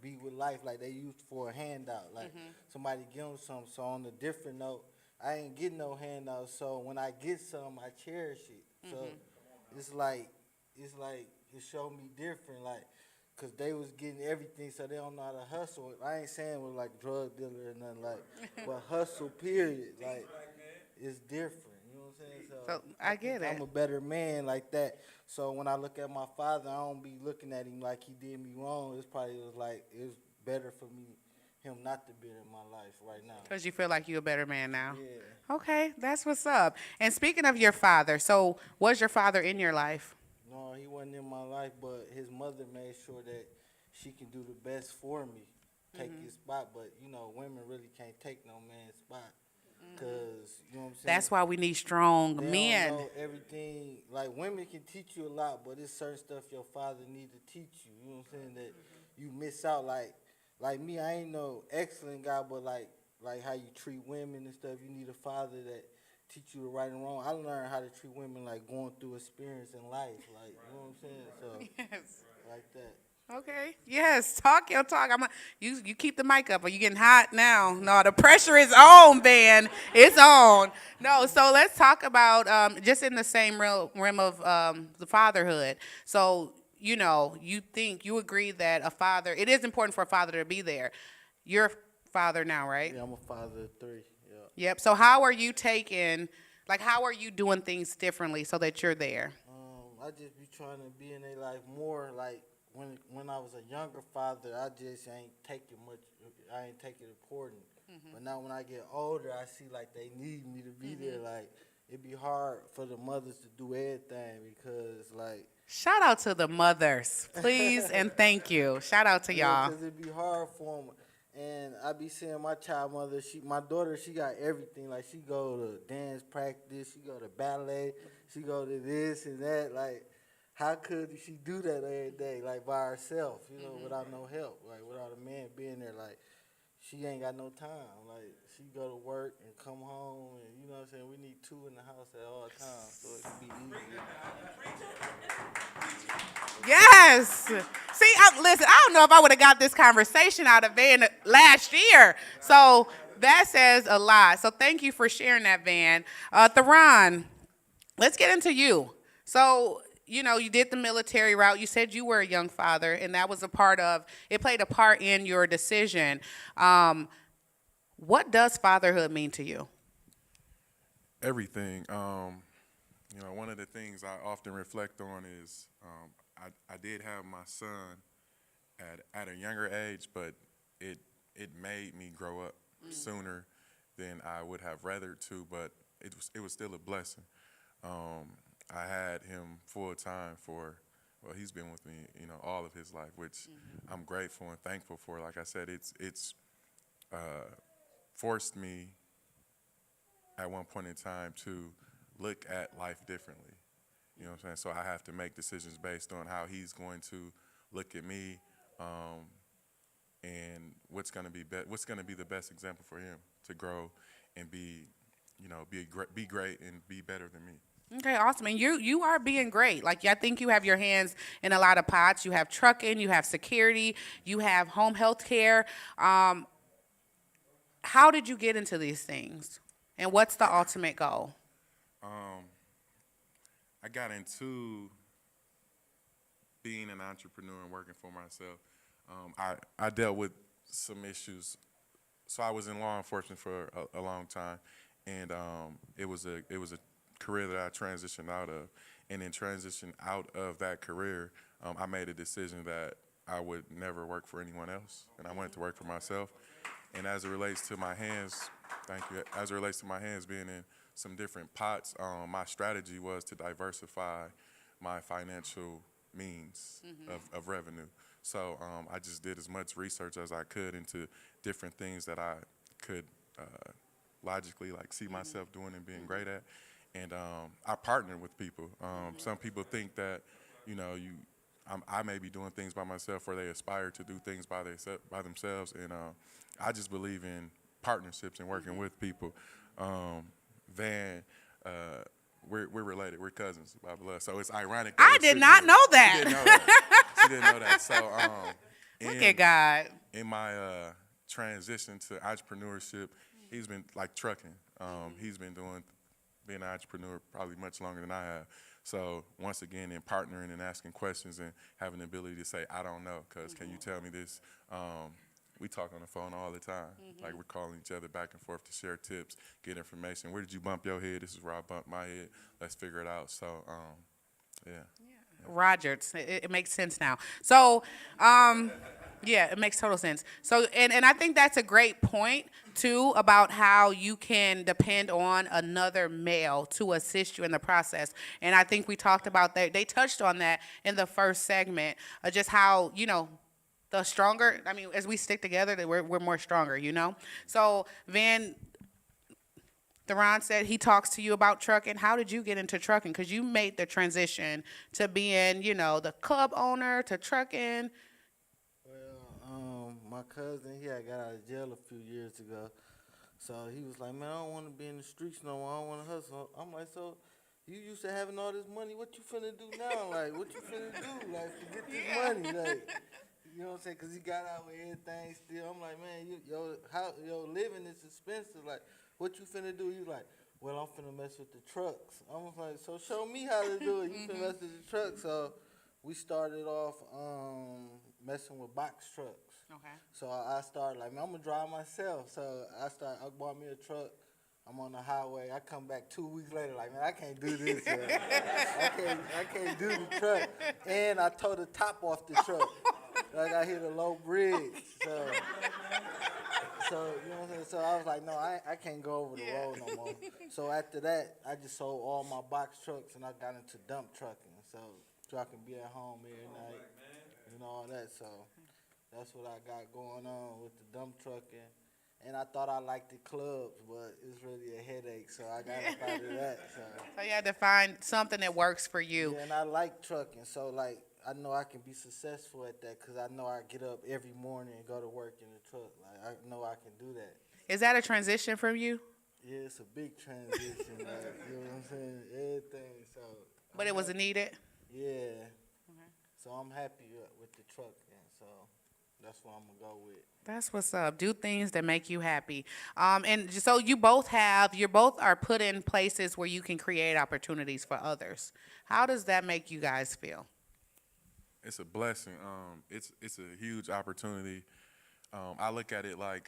be with life like they used for a handout. Like somebody give them something. So on a different note, I ain't getting no handout. So when I get some, I cherish it. So it's like it showed me different, like. Cause they was getting everything, so they don't know how to hustle. I ain't saying we're like drug dealer or nothing like, but hustle period. Like it's different. You know what I'm saying? So I get think it. I'm a better man like that. So when I look at my father, I don't be looking at him like he did me wrong. It's probably it's better for him not to be in my life right now. Because you feel like you're a better man now. Yeah. Okay, that's what's up. And speaking of your father, so was your father in your life? No, he wasn't in my life, but his mother made sure that she can do the best for me, take his spot. But women really can't take no man's spot, cause you know what I'm saying. That's why we need strong They men. don't know everything. Like women can teach you a lot, but it's certain stuff your father need to teach you. You know what I'm saying, that you miss out. Like me, I ain't no excellent guy, but like how you treat women and stuff. You need a father that teach you the right and wrong. I learned how to treat women like going through experience in life. Like you know what I'm saying. So Yes. like that. Okay. Yes. Talk your talk. You keep the mic up. Are you getting hot now? No, the pressure is on, Van. It's on. No. So let's talk about just in the same realm of the fatherhood. So you agree that it is important for a father to be there. You're a father now, right? Yeah, I'm a father of 3. Yeah. Yep. So how are you how are you doing things differently so that you're there? I just be trying to be in their life more. Like when I was a younger father, I just ain't taking much. I ain't taking it important. But now when I get older, I see like they need me to be there. Like it be hard for the mothers to do everything because like. Shout out to the mothers, please, and thank you. Shout out to y'all. Because it be hard for them. And I be seeing my child mother, my daughter, she got everything. Like, she go to dance practice, she go to ballet, she go to this and that. Like, how could she do that every day, like, by herself, without no help, like, without a man being there? Like, she ain't got no time. Like, she go to work and come home, and you know what I'm saying? We need 2 in the house at all times, so it can be easy. Yes. See, listen, I don't know if I would have got this conversation out of Van last year. So that says a lot. So thank you for sharing that, Van. Theron, let's get into you. So, you did the military route. You said you were a young father, and that was it played a part in your decision. What does fatherhood mean to you? Everything. One of the things I often reflect on is I did have my son at a younger age, but it made me grow up sooner than I would have rathered to, but it was still a blessing. I had him full time he's been with me, all of his life, which I'm grateful and thankful for. Like I said, it's forced me at one point in time to look at life differently. You know what I'm saying? So I have to make decisions based on how he's going to look at me, and what's going to be the best example for him to grow and be be great and be better than me. Okay, awesome. And you are being great. Like, I think you have your hands in a lot of pots. You have trucking, you have security, you have home health care. How did you get into these things? And what's the ultimate goal? I got into being an entrepreneur and working for myself. I dealt with some issues. So I was in law enforcement for a long time, and it was a career that I transitioned out of. And in transition out of that career, I made a decision that I would never work for anyone else, and I wanted to work for myself. And as it relates to my hands, thank you. As it relates to my hands being in some different pots, my strategy was to diversify my financial means of revenue. So I just did as much research as I could into different things that I could logically see myself doing and being great at. And I partnered with people. Some people think that, I may be doing things by myself, or they aspire to do things by themselves. And I just believe in partnerships and working with people. Van, we're related. We're cousins by blood. So it's ironic. I did not know that. She didn't know that. She didn't know that. So Look at God. in my transition to entrepreneurship, he's been trucking. He's been being an entrepreneur probably much longer than I have. So once again, in partnering and asking questions and having the ability to say, I don't know, because can you tell me this? We talk on the phone all the time. Like, we're calling each other back and forth to share tips, get information. Where did you bump your head? This is where I bumped my head. Let's figure it out. So, yeah. Rogers. It makes sense now. So, yeah, it makes total sense. So, and I think that's a great point, too, about how you can depend on another male to assist you in the process. And I think we talked about that. They touched on that in the first segment, just how, the stronger, as we stick together, that we're more stronger, So, Van, Theron said he talks to you about trucking. How did you get into trucking? Because you made the transition to being, the club owner to trucking. Well, my cousin, he had got out of jail a few years ago. So he was like, man, I don't want to be in the streets no more. I don't want to hustle. I'm like, so you used to having all this money. What you finna do now? Like, what you finna do? Like, to get this money? Like, you know what I'm saying? Because he got out with everything still. I'm like, man, your living is expensive. Like, what you finna do? He's like, well, I'm finna mess with the trucks. I was like, so show me how to do it. You finna mess with the trucks. So we started off messing with box trucks. Okay. So I started like, man, I'm gonna drive myself. So I bought me a truck. I'm on the highway. I come back 2 weeks later, like, man, I can't do this. I can't do the truck. And I tore the top off the truck. Like, I hit a low bridge. So you know what I'm saying? So I was like, no, I can't go over the road no more. So after that, I just sold all my box trucks and I got into dump trucking. So I can be at home every night and all that. So that's what I got going on with the dump trucking. And I thought I liked the clubs, but it's really a headache, so I got up out of that. So you had to find something that works for you. Yeah, and I like trucking, so like I know I can be successful at that because I know I get up every morning and go to work in the truck. Like, I know I can do that. Is that a transition from you? Yeah, it's a big transition. You know what I'm saying? Everything. So. But it was needed? Yeah. Okay. So I'm happy with the truck, and so that's what I'm going to go with. That's what's up. Do things that make you happy. And so you both are put in places where you can create opportunities for others. How does that make you guys feel? It's a blessing. It's a huge opportunity. I look at it like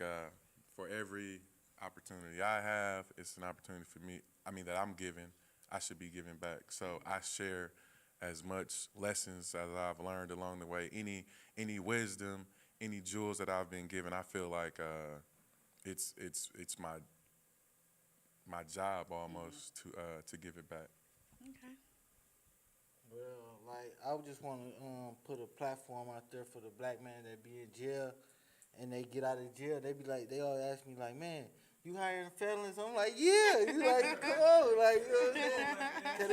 for every opportunity I have, it's an opportunity for me. That I'm given, I should be giving back. So I share as much lessons as I've learned along the way. Any wisdom, any jewels that I've been given, I feel like it's my job almost to give it back. Okay. Well, like, I just want to put a platform out there for the black man that be in jail, and they get out of jail. They all ask me like, man, you hiring felons? I'm like, yeah. You like, come on, like, you know what I'm saying? 'Cause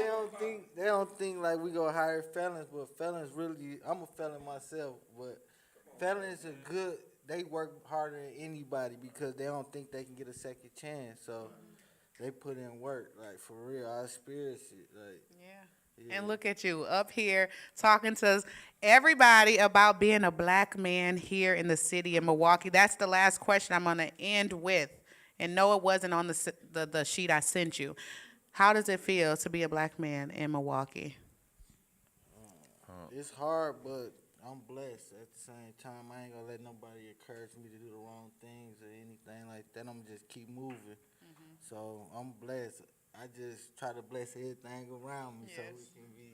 they don't think like we gonna hire felons, but felons really, I'm a felon myself, but felons are good. They work harder than anybody because they don't think they can get a second chance. So they put in work, like for real. I experienced it, like. Yeah. And look at you up here talking to everybody about being a black man here in the city of Milwaukee. That's the last question I'm going to end with. And no, it wasn't on the sheet I sent you. How does it feel to be a black man in Milwaukee? It's hard, but I'm blessed. At the same time, I ain't gonna let nobody encourage me to do the wrong things or anything like that. I'm gonna just keep moving. So I'm blessed. I just try to bless everything around me so we Yes. can be.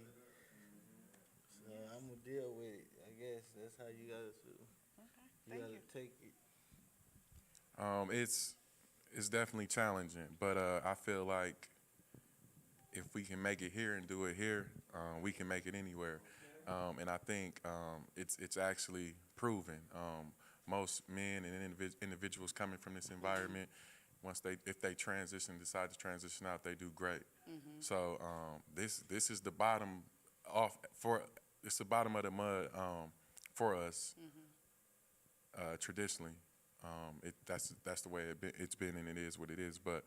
So I'm gonna deal with it. I guess that's how you gotta do. Thank gotta you. take it. It's definitely challenging, but I feel like if we can make it here and do it here, we can make it anywhere. And I think it's actually proven. Most men and individuals coming from this environment, if they decide to transition out, they do great. So this is the bottom it's the bottom of the mud for us traditionally. That's the way it's been, and it is what it is. But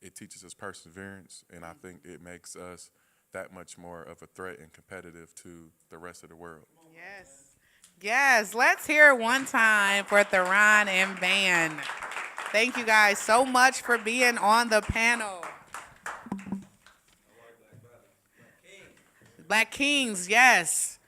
it teaches us perseverance, and I think it makes us that much more of a threat and competitive to the rest of the world. Yes. Yes. Let's hear it one time for Theron and Van. Thank you guys so much for being on the panel. Black Kings, yes.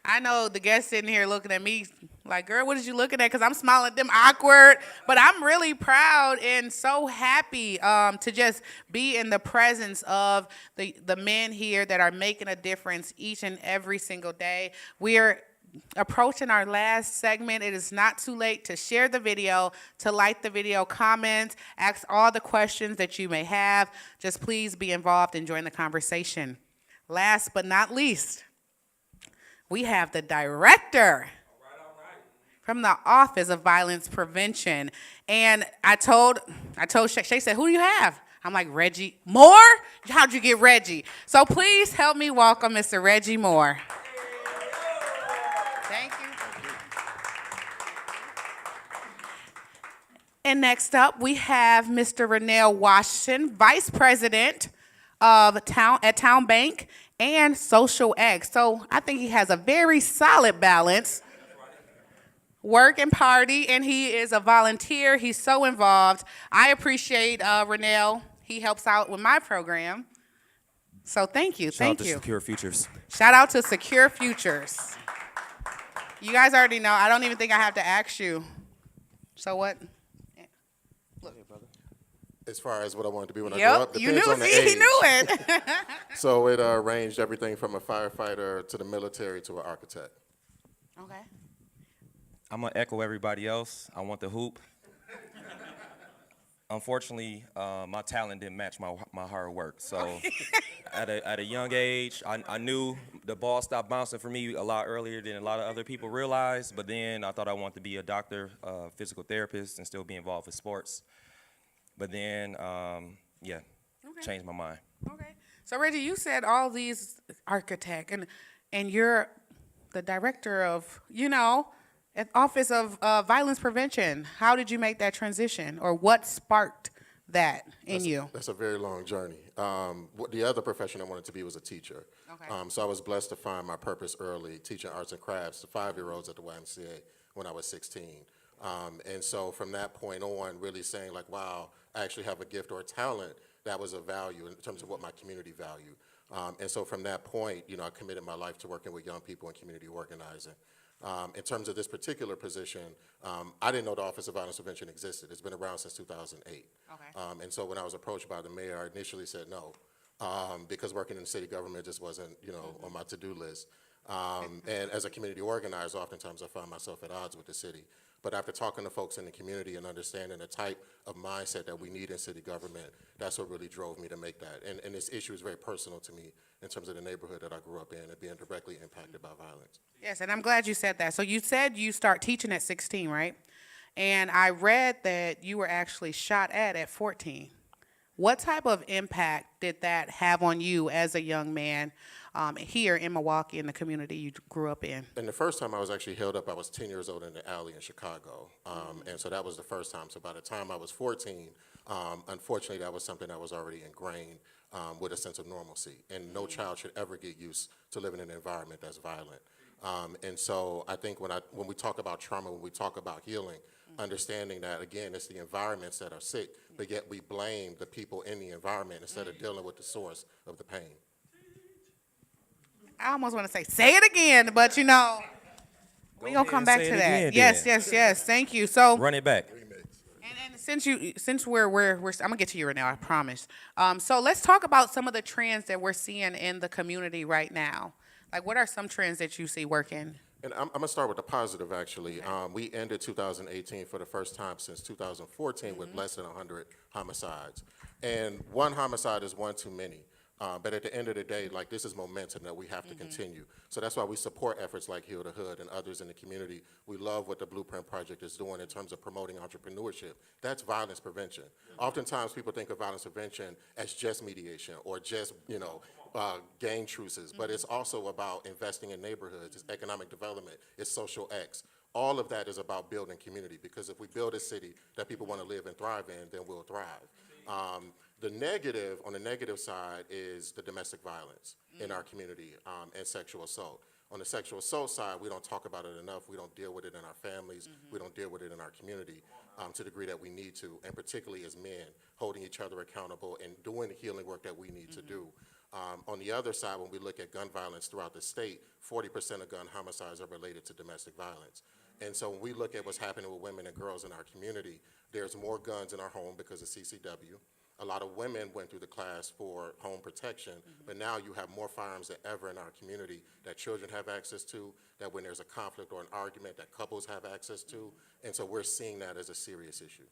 I know the guests sitting here looking at me like, girl, what is you looking at? Because I'm smiling at them awkward. But I'm really proud and so happy to just be in the presence of the men here that are making a difference each and every single day. We're approaching our last segment. It is not too late to share the video, to like the video, comment, ask all the questions that you may have. Just please be involved and join the conversation. Last but not least, we have the director from the Office of Violence Prevention. And I told Shay said, who do you have? I'm like, Reggie Moore? How'd you get Reggie? So please help me welcome Mr. Reggie Moore. Thank you. And next up, we have Mr. Renell Washington, Vice President of Town Bank and Social X. So I think he has a very solid balance. Work and party, and he is a volunteer. He's so involved. I appreciate Renell. He helps out with my program. So thank you. Shout out to you. Secure Futures. Shout out to Secure Futures. You guys already know. I don't even think I have to ask you. So what? As far as what I wanted to be when I grew Yep, up, you depends knew. on the See, he age. knew it. So it ranged everything from a firefighter to the military to an architect. Okay. I'm gonna echo everybody else. I want the hoop. Unfortunately, my talent didn't match my hard work. So at a young age, I knew the ball stopped bouncing for me a lot earlier than a lot of other people realized. But then I thought I wanted to be a doctor, physical therapist, and still be involved with sports. But then, changed my mind. Okay. So Reggie, you said all these architect, and you're the director of, at Office of Violence Prevention. How did you make that transition, or what sparked that in you? That's a very long journey. The other profession I wanted to be was a teacher. Okay. So I was blessed to find my purpose early, teaching arts and crafts to 5-year-olds at the YMCA when I was 16. And so from that point on, really saying like, wow, I actually have a gift or a talent that was of value in terms of what my community valued. And so from that point, I committed my life to working with young people and community organizing. In terms of this particular position, I didn't know the Office of Violence Prevention existed. It's been around since 2008. Okay. And so when I was approached by the mayor, I initially said no, because working in the city government just wasn't, on my to-do list. And as a community organizer, oftentimes I find myself at odds with the city. But after talking to folks in the community and understanding the type of mindset that we need in city government, that's what really drove me to make that. And this issue is very personal to me in terms of the neighborhood that I grew up in and being directly impacted by violence. Yes, and I'm glad you said that. So you said you start teaching at 16, right? And I read that you were actually shot at 14. What type of impact did that have on you as a young man here in Milwaukee, in the community you grew up in? And the first time I was actually held up, I was 10 years old in the alley in Chicago. And so that was the first time. So by the time I was 14, Unfortunately, that was something that was already ingrained with a sense of normalcy, and no child should ever get used to living in an environment that's violent. And so I think when we talk about trauma, when we talk about healing, understanding that, again, it's the environments that are sick, but yet we blame the people in the environment instead of dealing with the source of the pain. I almost want to say it again, but we gonna come back say to it that. again, Yes, then. yes. Thank you. So, Run it back. and since we're I'm gonna get to you right now, I promise. So let's talk about some of the trends that we're seeing in the community right now. Like, what are some trends that you see working? And I'm going to start with the positive, actually. We ended 2018 for the first time since 2014 with less than 100 homicides. And one homicide is one too many. But at the end of the day, like, this is momentum that we have to continue. So that's why we support efforts like Heal the Hood and others in the community. We love what the Blueprint Project is doing in terms of promoting entrepreneurship. That's violence prevention. Oftentimes people think of violence prevention as just mediation or just, gang truces, but it's also about investing in neighborhoods, it's economic development, it's social X. All of that is about building community, because if we build a city that people want to live and thrive in, then we'll thrive. On the negative side is the domestic violence in our community and sexual assault. On the sexual assault side, we don't talk about it enough. We don't deal with it in our families. We don't deal with it in our community to the degree that we need to, and particularly as men, holding each other accountable and doing the healing work that we need to do. On the other side, when we look at gun violence throughout the state, 40% of gun homicides are related to domestic violence. And so when we look at what's happening with women and girls in our community, there's more guns in our home because of CCW. A lot of women went through the class for home protection, but now you have more firearms than ever in our community that children have access to, that when there's a conflict or an argument that couples have access to, and so we're seeing that as a serious issue.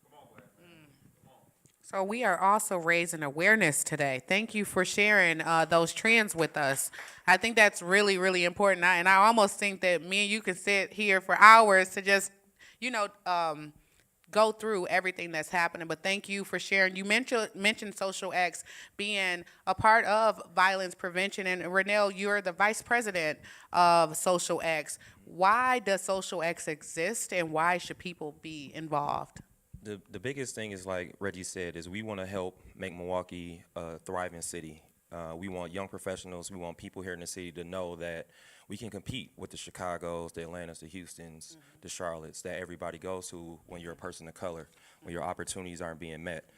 So we are also raising awareness today. Thank you for sharing those trends with us. I think that's really, really important. And I almost think that me and you could sit here for hours to just, go through everything that's happening. But thank you for sharing. You mentioned Social X being a part of violence prevention. And Renelle, you're the vice president of Social X. Why does Social X exist, and why should people be involved? The biggest thing is, like Reggie said, is we want to help make Milwaukee a thriving city. We want young professionals, we want people here in the city to know that we can compete with the Chicagos, the Atlantas, the Houstons, the Charlottes, that everybody goes to when you're a person of color, when your opportunities aren't being met.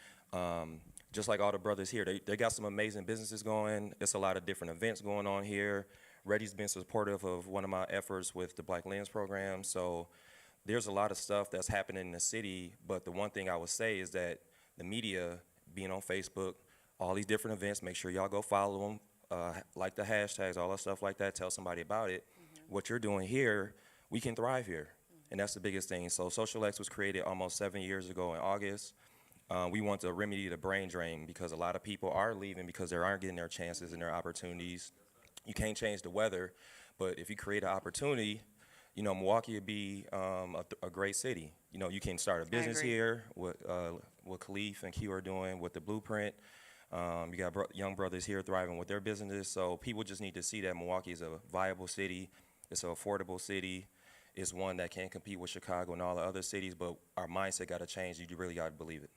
Just like all the brothers here, they got some amazing businesses going. It's a lot of different events going on here. Reggie's been supportive of one of my efforts with the Black Lens program, so there's a lot of stuff that's happening in the city, but the one thing I would say is that the media, being on Facebook, all these different events, make sure y'all go follow them, like the hashtags, all that stuff like that, tell somebody about it. What you're doing here, we can thrive here, and that's the biggest thing. So Social X was created almost 7 years ago in August. We want to remedy the brain drain, because a lot of people are leaving because they aren't getting their chances and their opportunities. You can't change the weather, but if you create an opportunity, Milwaukee would be a great city. You can start a business here, what Khalif and Q are doing with the Blueprint. You got young brothers here thriving with their businesses. So people just need to see that Milwaukee is a viable city. It's an affordable city. It's one that can compete with Chicago and all the other cities, but our mindset got to change. You really got to believe it.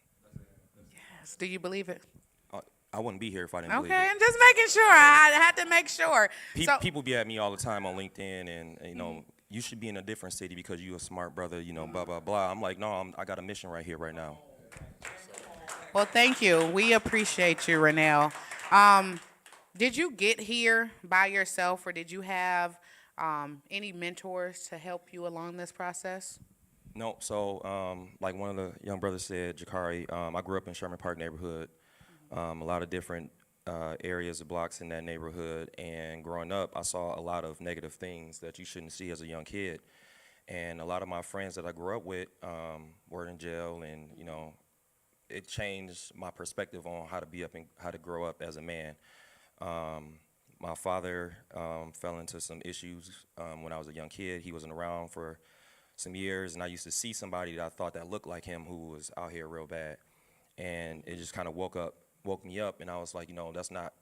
Yes. Do you believe it? I wouldn't be here if I didn't believe it. Okay, I'm just making sure. I had to make sure. People be at me all the time on LinkedIn, and you should be in a different city because you a smart brother, blah, blah, blah. I'm like, no, I got a mission right here, right now. Well, thank you. We appreciate you, Renelle. Did you get here by yourself, or did you have any mentors to help you along this process? No, so like one of the young brothers said, Jakari, I grew up in Sherman Park neighborhood, a lot of different areas of blocks in that neighborhood, and growing up, I saw a lot of negative things that you shouldn't see as a young kid. And a lot of my friends that I grew up with were in jail, and it changed my perspective on how to be up and how to grow up as a man. My father fell into some issues when I was a young kid. He wasn't around for some years, and I used to see somebody that I thought that looked like him who was out here real bad, and it just kind of woke me up, and I was like, that's not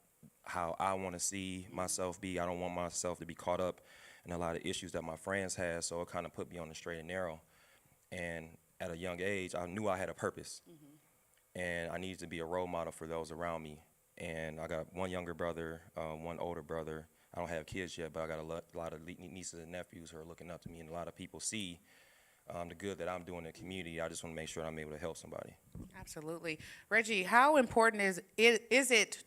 how I want to see myself be. I don't want myself to be caught up in a lot of issues that my friends had, so it kind of put me on the straight and narrow. And at a young age, I knew I had a purpose. and I needed to be a role model for those around me. And I got one younger brother, one older brother. I don't have kids yet, but I got a lot of nieces and nephews who are looking up to me, and a lot of people see the good that I'm doing in the community. I just want to make sure I'm able to help somebody. Absolutely. Reggie, how important is it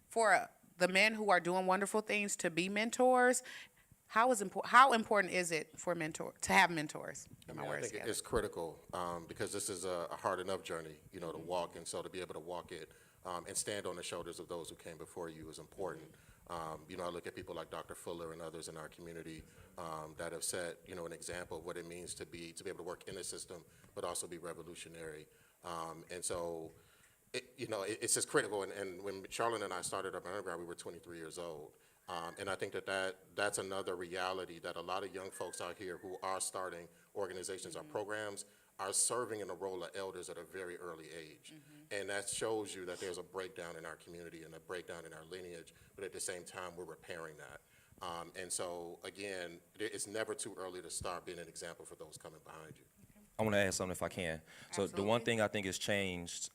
for the men who are doing wonderful things to be mentors? How important is it for to have mentors? I think it's critical because this is a hard enough journey, you know, to walk, and so to be able to walk it and stand on the shoulders of those who came before you is important. You know, I look at people like Dr. Fuller and others in our community that have set, you know, an example of what it means to be able to work in the system, but also be revolutionary. And so, it's just critical. And when Charlotte and I started our undergrad, we were 23 years old. And I think that's another reality that a lot of young folks out here who are starting organizations or programs are serving in the role of elders at a very early age. And that shows you that there's a breakdown in our community and a breakdown in our lineage, but at the same time, we're repairing that. And so, again, it's never too early to start being an example for those coming behind you. I want to add something if I can. So the one thing I think has changed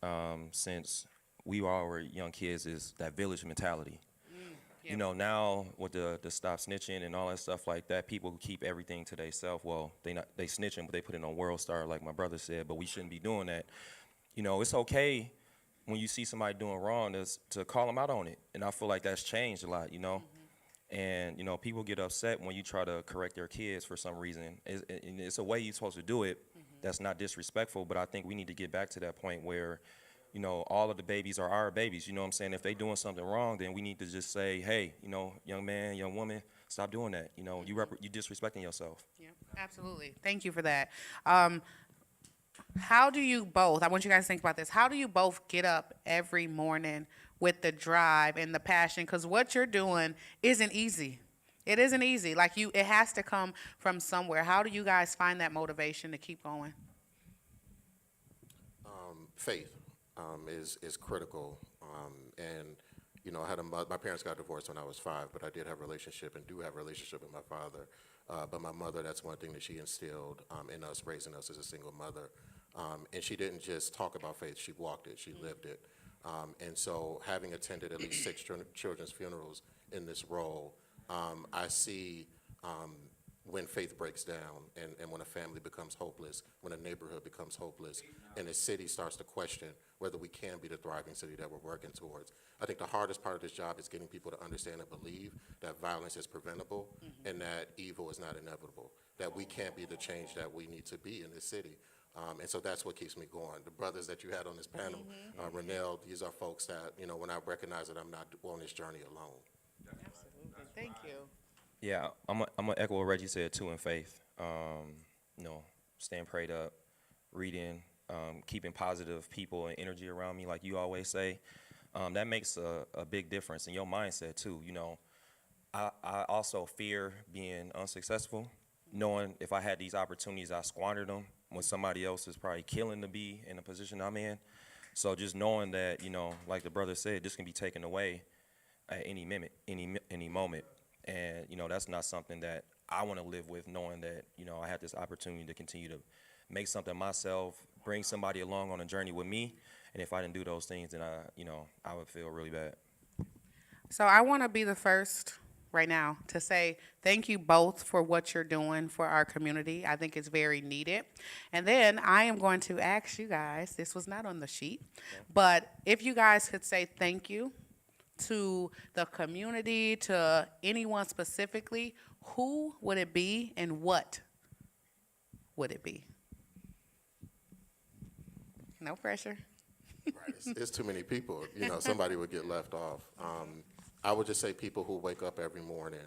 since we all were young kids is that village mentality. You know, now with the stop snitching and all that stuff like that, people who keep everything to themselves, well, they snitching, but they put it on World Star, like my brother said, but we shouldn't be doing that. You know, it's okay when you see somebody doing wrong to call them out on it. And I feel like that's changed a lot, you know. And, you know, people get upset when you try to correct their kids for some reason. It's a way you're supposed to do it that's not disrespectful, but I think we need to get back to that point where, you know, all of the babies are our babies. You know what I'm saying? If they doing something wrong, then we need to just say, hey, you know, young man, young woman, stop doing that. You know, you disrespecting yourself. Yeah, absolutely. Thank you for that. How do you both, I want you guys to think about this, how do you both get up every morning with the drive and the passion? Because what you're doing isn't easy. It isn't easy. Like it has to come from somewhere. How do you guys find that motivation to keep going? Faith is critical. And, you know, my parents got divorced when I was 5, but I did have a relationship and do have a relationship with my father. But my mother, that's one thing that she instilled in us, raising us as a single mother. And she didn't just talk about faith, she walked it, she lived it. And so having attended at least 6 children's funerals in this role, I see when faith breaks down and when a family becomes hopeless, when a neighborhood becomes hopeless, and a city starts to question whether we can be the thriving city that we're working towards. I think the hardest part of this job is getting people to understand and believe that violence is preventable and that evil is not inevitable, that we can't be the change that we need to be in this city. And so that's what keeps me going. The brothers that you had on this panel, Renell, these are folks that, you know, when I recognize that I'm not on this journey alone. Absolutely. Thank you. Yeah, I'm gonna echo what Reggie said too in faith. You know, staying prayed up, reading, keeping positive people and energy around me, like you always say. That makes a big difference in your mindset too. You know, I also fear being unsuccessful, knowing if I had these opportunities, I squandered them when somebody else is probably killing to be in the position I'm in. So just knowing that, you know, like the brother said, this can be taken away at any minute, any moment. And, you know, that's not something that I want to live with, knowing that, you know, I had this opportunity to continue to make something myself, bring somebody along on a journey with me. And if I didn't do those things, then I would feel really bad. So I want to be the first right now to say thank you both for what you're doing for our community. I think it's very needed. And then I am going to ask you guys, this was not on the sheet, but if you guys could say thank you to the community, to anyone specifically, who would it be and what would it be? No pressure. Right. It's too many people. You know, somebody would get left off. I would just say people who wake up every morning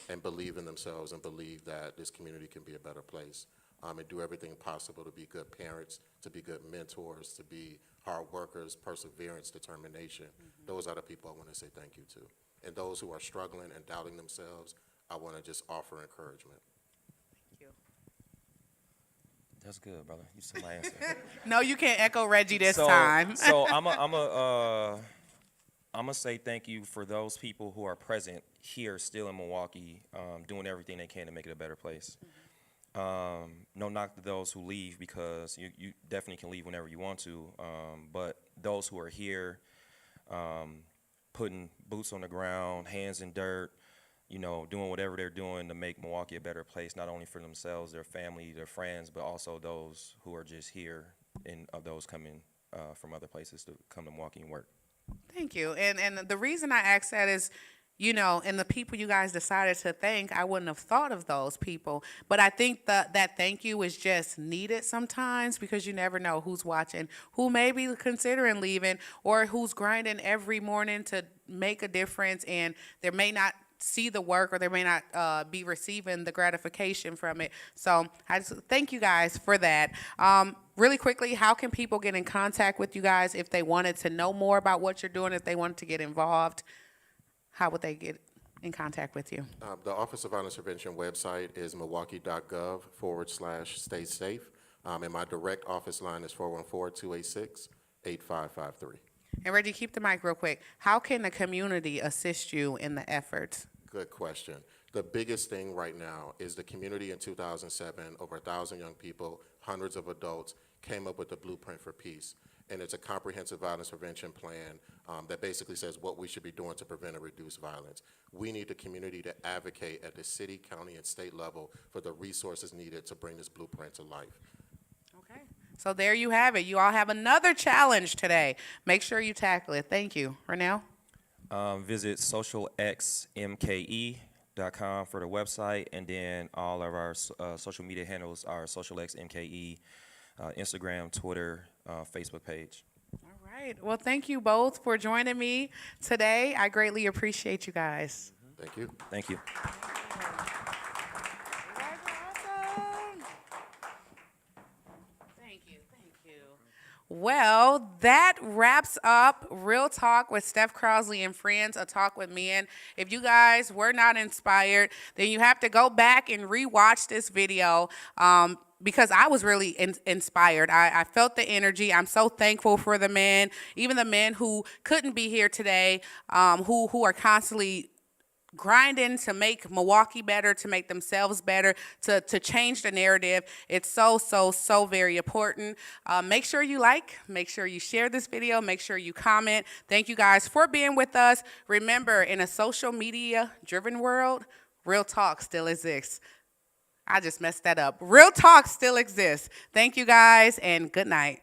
and believe in themselves and believe that this community can be a better place, and do everything possible to be good parents, to be good mentors, to be hard workers, perseverance, determination. Those are the people I want to say thank you to. And those who are struggling and doubting themselves, I want to just offer encouragement. Thank you. That's good, brother. You said my answer. No, you can't echo Reggie this time. So I'm gonna say thank you for those people who are present here still in Milwaukee, doing everything they can to make it a better place. No knock to those who leave, because you definitely can leave whenever you want to. But those who are here, putting boots on the ground, hands in dirt, doing whatever they're doing to make Milwaukee a better place, not only for themselves, their family, their friends, but also those who are just here, and those coming from other places to come to Milwaukee and work. Thank you. And the reason I asked that is, and the people you guys decided to thank, I wouldn't have thought of those people. But I think that thank you is just needed sometimes, because you never know who's watching, who may be considering leaving, or who's grinding every morning to make a difference, and there may not see the work, or they may not be receiving the gratification from it. So I just thank you guys for that. Really quickly, how can people get in contact with you guys if they wanted to know more about what you're doing, if they wanted to get involved? How would they get in contact with you? The Office of Violence Prevention website is milwaukee.gov/stay safe. And my direct office line is 414-286-8553. And Reggie, keep the mic real quick. How can the community assist you in the efforts? Good question. The biggest thing right now is the community in 2007, over 1,000 young people, hundreds of adults, came up with the Blueprint for Peace. And it's a comprehensive violence prevention plan that basically says what we should be doing to prevent and reduce violence. We need the community to advocate at the city, county, and state level for the resources needed to bring this blueprint to life. Okay. So there you have it. You all have another challenge today. Make sure you tackle it. Thank you. Renell? Visit socialxmke.com for the website, and then all of our social media handles are socialxmke, Instagram, Twitter, Facebook page. All right. Well, thank you both for joining me today. I greatly appreciate you guys. Thank you. Thank you. Well, that wraps up Real Talk with Steph Crosley and Friends, a talk with men. If you guys were not inspired, then you have to go back and rewatch this video, because I was really inspired. I felt the energy. I'm so thankful for the men, even the men who couldn't be here today, who are constantly grinding to make Milwaukee better, to make themselves better, to change the narrative. It's so very important. Make sure you make sure you share this video, make sure you comment. Thank you guys for being with us. Remember, in a social media driven world, real talk still exists. I just messed that up. Real talk still exists. Thank you guys, and good night.